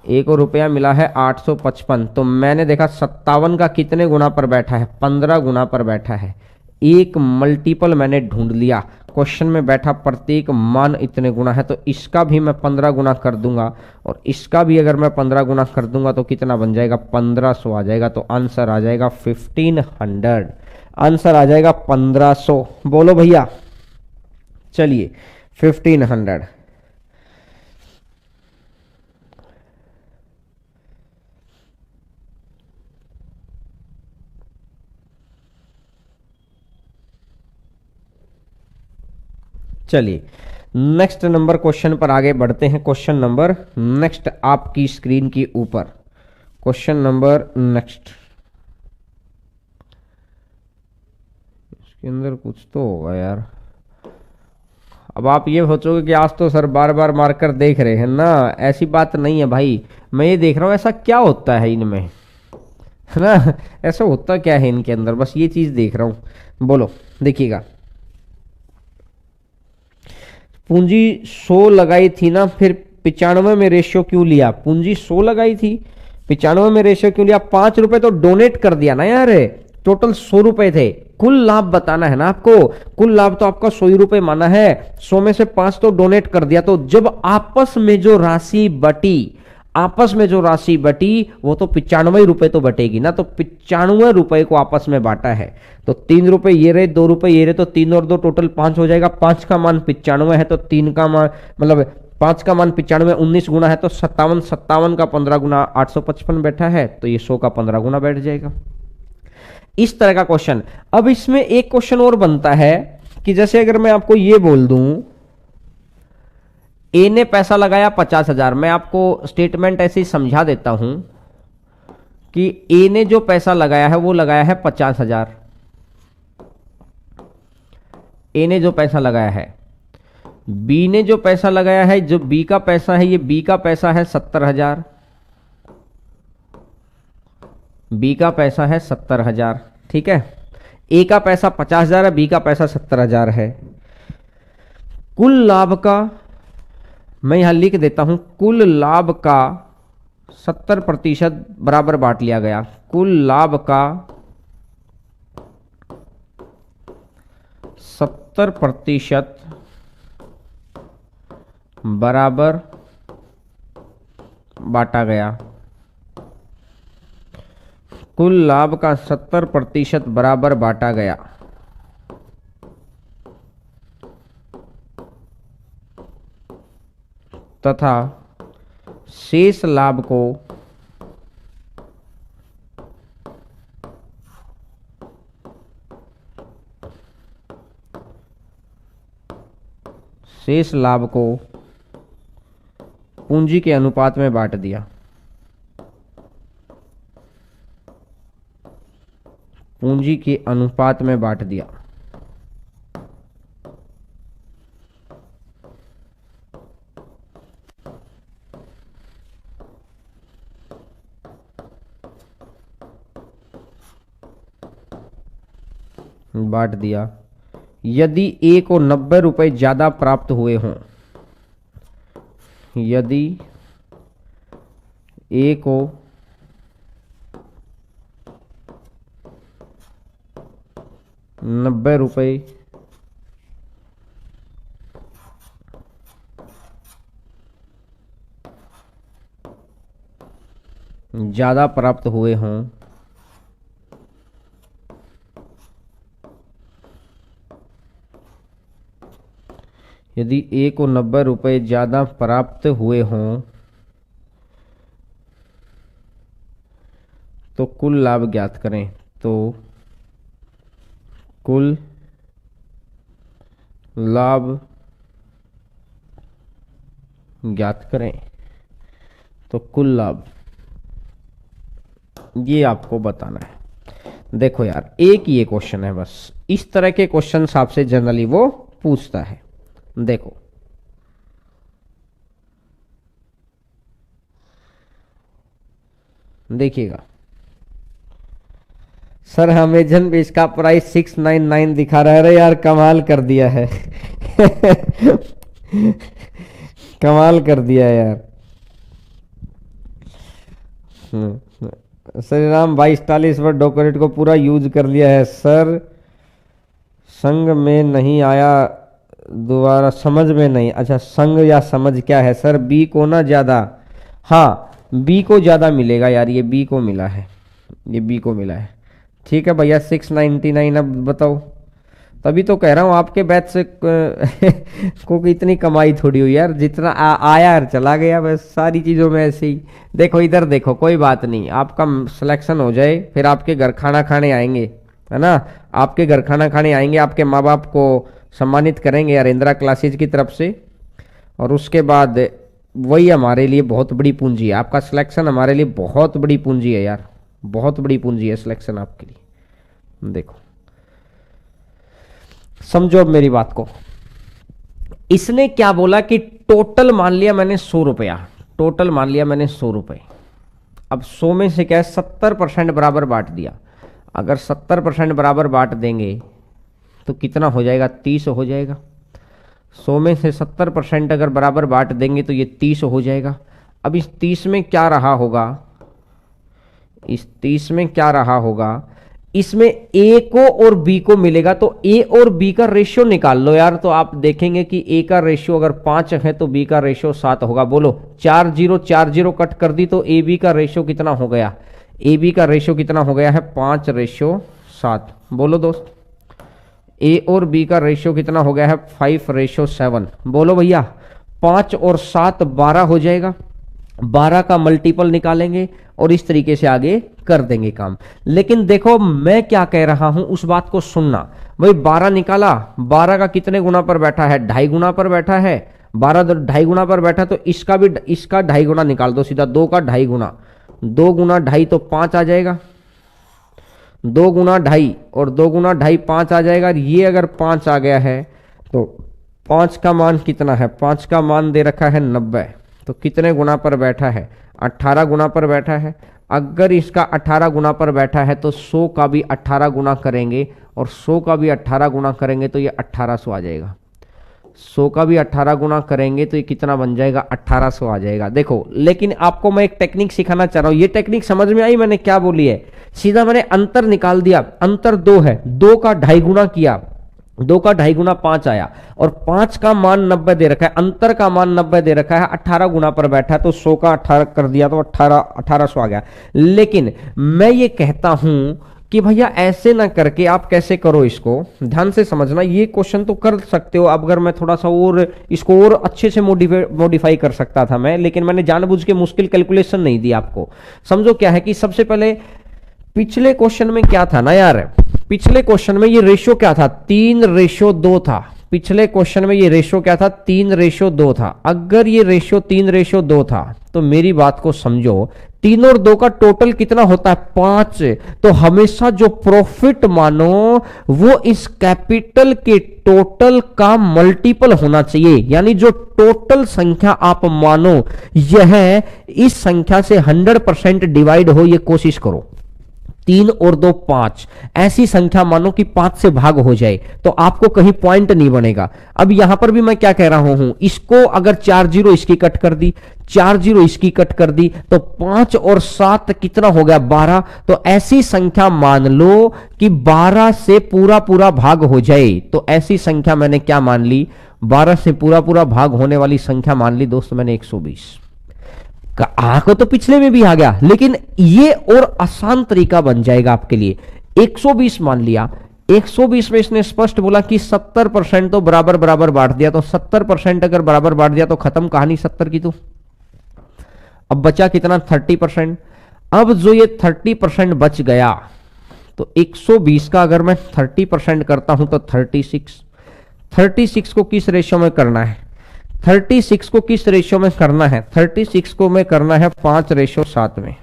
Speaker 1: ए को रुपया मिला है 855। तो मैंने देखा 57 का कितने गुना पर बैठा है? 15 गुना पर बैठा है। एक मल्टीपल मैंने ढूंढ लिया। क्वेश्चन में बैठा प्रत्येक मान इतने गुना है, तो इसका भी मैं 15 गुना कर दूंगा, और इसका भी अगर मैं 15 गुना कर दूंगा तो कितना बन जाएगा? 1500 आ जाएगा। तो आंसर आ जाएगा 1500। आंसर आ जाएगा 1500। बोलो भैया, चलिए 1500। चलिए नेक्स्ट नंबर क्वेश्चन पर आगे बढ़ते हैं। क्वेश्चन नंबर नेक्स्ट आपकी स्क्रीन की ऊपर, क्वेश्चन नंबर नेक्स्ट। इसके अंदर कुछ तो होगा यार। अब आप ये सोचोगे कि आज तो सर बार बार मार्कर देख रहे हैं ना, ऐसी बात नहीं है भाई। मैं ये देख रहा हूँ ऐसा क्या होता है इनमें, है ना, ऐसा होता क्या है इनके अंदर, बस ये चीज देख रहा हूं। बोलो, देखिएगा, पूंजी 100 लगाई थी ना, फिर 95 में रेशियो क्यों लिया? पूंजी 100 लगाई थी, 95 में रेशियो क्यों लिया? 5 रुपए तो डोनेट कर दिया ना यार, टोटल 100 रुपए थे। कुल लाभ बताना है ना आपको, कुल लाभ तो आपका 100 रुपए माना है, 100 में से 5 तो डोनेट कर दिया। तो जब आपस में जो राशि बटी, आपस में जो राशि बटी वो तो 95 रुपए तो बटेगी ना, तो 95 रुपए को आपस में बांटा है। तो 3 रुपए ये रहे, 2 रुपए ये रहे, तो 3 और 2 टोटल 5 हो जाएगा। 5 का मान 95 है, तो 3 का मान मतलब 5 का मान 95, 19 गुना है तो 57, 57 का 15 गुना 855 बैठा है, तो ये 100 का 15 गुना बैठ जाएगा। इस तरह का क्वेश्चन। अब इसमें एक क्वेश्चन और बनता है कि जैसे अगर मैं आपको ये बोल दूं, ए ने पैसा लगाया 50,000, मैं आपको स्टेटमेंट ऐसे ही समझा देता हूं कि ए ने जो पैसा लगाया है वो लगाया है 50,000। ए ने जो पैसा लगाया है, बी ने जो पैसा लगाया है, जो बी का पैसा है, ये बी का पैसा है 70,000, बी का पैसा है 70,000, ठीक है। ए का पैसा 50,000 है, बी का पैसा 70,000 है। कुल लाभ का मैं यहां लिख देता हूं, कुल लाभ का 70% बराबर बांट लिया गया। कुल लाभ का 70% बराबर बांटा गया। कुल लाभ का 70% बराबर बांटा गया तथा शेष लाभ को पूंजी के अनुपात में बांट दिया। पूंजी के अनुपात में बांट दिया। बांट दिया। यदि ए को 90 रुपए ज्यादा प्राप्त हुए हों, यदि ए को 90 रुपए ज्यादा प्राप्त हुए हों, यदि ए को 90 रुपए ज्यादा प्राप्त हुए हों तो कुल लाभ ज्ञात करें। तो कुल लाभ ज्ञात करें। तो कुल लाभ ये आपको बताना है। देखो यार, एक ये क्वेश्चन है, बस इस तरह के क्वेश्चन आपसे जनरली वो पूछता है। देखो, देखिएगा, सर अमेजन पे इसका प्राइस 699 दिखा रहा है। अरे यार कमाल कर दिया है कमाल कर दिया है यार। श्री राम 22-40 पर डॉक्यूमेंट को पूरा यूज कर लिया है सर, संग में नहीं आया, दोबारा समझ में नहीं। अच्छा, संग या समझ क्या है सर? बी को ना ज्यादा, हाँ बी को ज्यादा मिलेगा यार, ये बी को मिला है, ये बी को मिला है। ठीक है भैया 699। अब बताओ, तभी तो कह रहा हूँ आपके बैच से को इतनी कमाई थोड़ी हुई यार, जितना आया यार चला गया, बस सारी चीज़ों में ऐसे ही। देखो इधर देखो, कोई बात नहीं, आपका सिलेक्शन हो जाए फिर आपके घर खाना खाने आएंगे, है ना। आपके घर खाना खाने आएंगे, आपके माँ बाप को सम्मानित करेंगे अरेंद्रा क्लासेज की तरफ से, और उसके बाद वही हमारे लिए बहुत बड़ी पूंजी है। आपका सिलेक्शन हमारे लिए बहुत बड़ी पूंजी है यार, बहुत बड़ी पूंजी है सिलेक्शन आपके लिए। देखो समझो अब मेरी बात को। इसने क्या बोला कि टोटल मान लिया मैंने 100 रुपया, टोटल मान लिया मैंने 100 रुपए। अब 100 में से क्या है 70% बराबर बांट दिया। अगर 70% बराबर बांट देंगे तो कितना हो जाएगा, 30 हो जाएगा। 100 में से 70% अगर बराबर बांट देंगे तो ये 30 हो जाएगा। अब इस 30 में क्या रहा होगा, इस 30 में क्या रहा होगा, इसमें ए को और बी को मिलेगा, तो ए और बी का रेशियो निकाल लो यार। तो आप देखेंगे कि ए का रेशियो अगर 5 है तो बी का रेशियो 7 होगा। बोलो 4 0 4 0 कट कर दी तो ए बी का रेशियो कितना हो गया, ए बी का रेशियो कितना हो गया है 5:7। बोलो दोस्त, ए और बी का रेशियो कितना हो गया है 5:7। बोलो भैया 5 और 7 12 हो जाएगा। 12 का मल्टीपल निकालेंगे और इस तरीके से आगे कर देंगे काम। लेकिन देखो मैं क्या कह रहा हूं उस बात को सुनना। भाई 12 निकाला, 12 का कितने गुना पर बैठा है, 2.5 गुना पर बैठा है। 12 2.5 गुना पर बैठा तो इसका भी, इसका 2.5 गुना निकाल दो सीधा। 2 का 2.5 गुना, 2 गुना 2.5 तो 5 आ जाएगा। 2 गुना 2.5 और 2 गुना 2.5 5 आ जाएगा। ये अगर 5 आ गया है तो 5 का मान कितना है, 5 का मान दे रखा है 90। तो कितने गुना पर बैठा है, 18 गुना पर बैठा है। अगर इसका 18 गुना पर बैठा है तो 100 का भी 18 गुना करेंगे और 100 का भी 18 गुना करेंगे तो ये 1800 आ जाएगा। 100 का भी 18 गुना करेंगे तो ये कितना बन जाएगा, 1800 आ जाएगा। देखो लेकिन आपको मैं एक टेक्निक सिखाना चाह रहा हूं। ये टेक्निक समझ में आई मैंने क्या बोली है, सीधा मैंने अंतर निकाल दिया। अंतर 2 है, 2 का 2.5 गुना किया, 2 का 2.5 गुना 5 आया और 5 का मान 90 दे रखा है, अंतर का मान 90 दे रखा है, 18 गुना पर बैठा है तो 100 का 18 कर दिया तो 1800 आ गया। लेकिन मैं ये कहता हूं कि भैया ऐसे ना करके आप कैसे करो, इसको ध्यान से समझना। ये क्वेश्चन तो कर सकते हो, अब अगर मैं थोड़ा सा और इसको और अच्छे से मॉडिफाई कर सकता था मैं, लेकिन मैंने जानबूझ के मुश्किल कैलकुलेशन नहीं दी आपको। समझो क्या है कि सबसे पहले पिछले क्वेश्चन में क्या था ना यार, पिछले क्वेश्चन में ये रेशियो क्या था, 3:2 था। पिछले क्वेश्चन में ये रेशियो क्या था, 3:2 था। अगर ये रेशियो 3:2 था तो मेरी बात को समझो, 3 और 2 का टोटल कितना होता है, 5। तो हमेशा जो प्रॉफिट मानो वो इस कैपिटल के टोटल का मल्टीपल होना चाहिए। यानी जो टोटल संख्या आप मानो यह इस संख्या से 100% डिवाइड हो, ये कोशिश करो। 3 और 2 5, ऐसी संख्या मानो कि 5 से भाग हो जाए तो आपको कहीं पॉइंट नहीं बनेगा। अब यहां पर भी मैं क्या कह रहा हूं, इसको अगर 4 0 इसकी कट कर दी, 4 0 इसकी कट कर दी तो 5 और 7 कितना हो गया, 12। तो ऐसी संख्या मान लो कि 12 से पूरा पूरा भाग हो जाए। तो ऐसी संख्या मैंने क्या मान ली, 12 से पूरा पूरा भाग होने वाली संख्या मान ली दोस्त मैंने 120। को तो पिछले में भी आ गया, लेकिन ये और आसान तरीका बन जाएगा आपके लिए। 120 मान लिया, 120 में इसने स्पष्ट बोला कि 70% तो बराबर बराबर बांट दिया। तो 70% अगर बराबर बांट दिया तो खत्म कहानी 70 की। तो अब बचा कितना, 30%। अब जो ये 30% बच गया तो 120 का अगर मैं 30% करता हूं तो 36 को किस रेशियो में करना है, 36 को किस रेशियो में करना है, 36 को में करना है 5:7 में।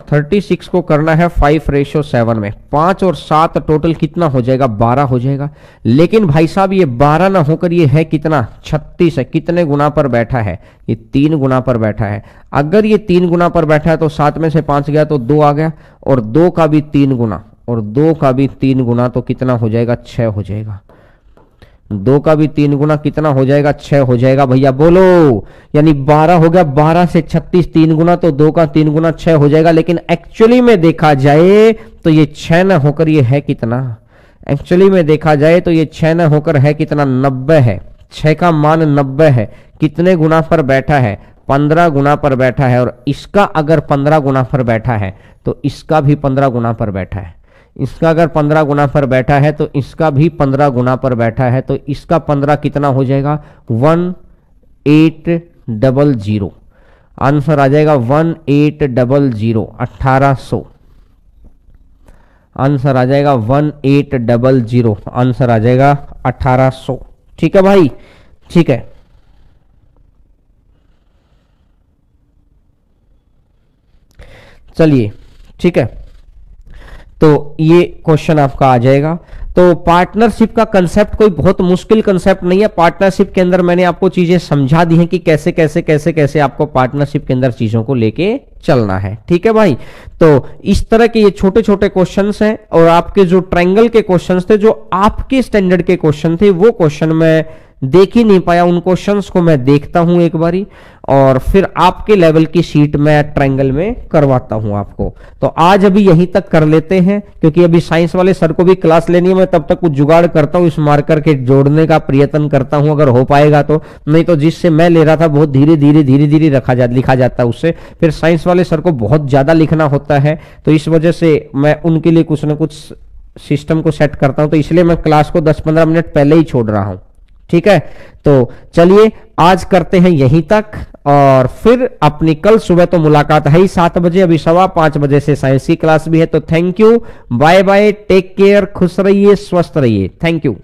Speaker 1: 36 को करना है 5:7 में। 5 और 7 टोटल कितना हो जाएगा, 12 हो जाएगा। लेकिन भाई साहब ये 12 ना होकर ये है कितना, 36 है। कितने गुना पर बैठा है, ये 3 गुना पर बैठा है। अगर ये 3 गुना पर बैठा है तो 7 में से 5 गया तो 2 आ गया, और 2 का भी 3 गुना, और 2 का भी 3 गुना तो कितना हो जाएगा, 6 हो जाएगा। 2 का भी 3 गुना कितना हो जाएगा, 6 हो जाएगा। भैया बोलो, यानी 12 हो गया, 12 से 36 3 गुना तो 2 का 3 गुना 6 हो जाएगा। लेकिन एक्चुअली में देखा जाए तो ये 6 ना होकर ये है कितना, एक्चुअली में देखा जाए तो ये 6 ना होकर है कितना, 90 है। 6 का मान 90 है। कितने गुना पर बैठा है, 15 गुना पर बैठा है। और इसका अगर 15 गुना पर बैठा है तो इसका भी 15 गुना पर बैठा है। इसका अगर 15 गुना पर बैठा है तो इसका भी 15 गुना पर बैठा है। तो इसका 15 कितना हो जाएगा, 1800। आंसर आ जाएगा 1800, 1800। आंसर आ जाएगा 1800, आंसर आ जाएगा 1800। ठीक है भाई, ठीक है। चलिए, ठीक है, तो ये क्वेश्चन आपका आ जाएगा। तो पार्टनरशिप का कंसेप्ट कोई बहुत मुश्किल कंसेप्ट नहीं है। पार्टनरशिप के अंदर मैंने आपको चीजें समझा दी हैं कि कैसे कैसे कैसे कैसे आपको पार्टनरशिप के अंदर चीजों को लेके चलना है। ठीक है भाई, तो इस तरह के ये छोटे छोटे क्वेश्चंस हैं, और आपके जो ट्रायंगल के क्वेश्चंस थे, जो आपके स्टैंडर्ड के क्वेश्चन थे, वो क्वेश्चन मैं देख ही नहीं पाया। उन क्वेश्चंस को मैं देखता हूं एक बारी, और फिर आपके लेवल की शीट मैं ट्रायंगल में करवाता हूं आपको। तो आज अभी यहीं तक कर लेते हैं, क्योंकि अभी साइंस वाले सर को भी क्लास लेनी है। मैं तब तक कुछ जुगाड़ करता हूं, इस मार्कर के जोड़ने का प्रयत्न करता हूं, अगर हो पाएगा तो। नहीं तो जिससे मैं ले रहा था बहुत धीरे धीरे धीरे धीरे लिखा जाता है, उससे फिर साइंस वाले सर को बहुत ज्यादा लिखना होता है। तो इस वजह से मैं उनके लिए कुछ ना कुछ सिस्टम को सेट करता हूं, तो इसलिए मैं क्लास को 10-15 मिनट पहले ही छोड़ रहा हूं। ठीक है, तो चलिए आज करते हैं यहीं तक, और फिर अपनी कल सुबह तो मुलाकात है ही 7 बजे, अभी 5:15 बजे से साइंस की क्लास भी है। तो thank you, bye bye, take care, खुश रहिए, स्वस्थ रहिए, थैंक यू।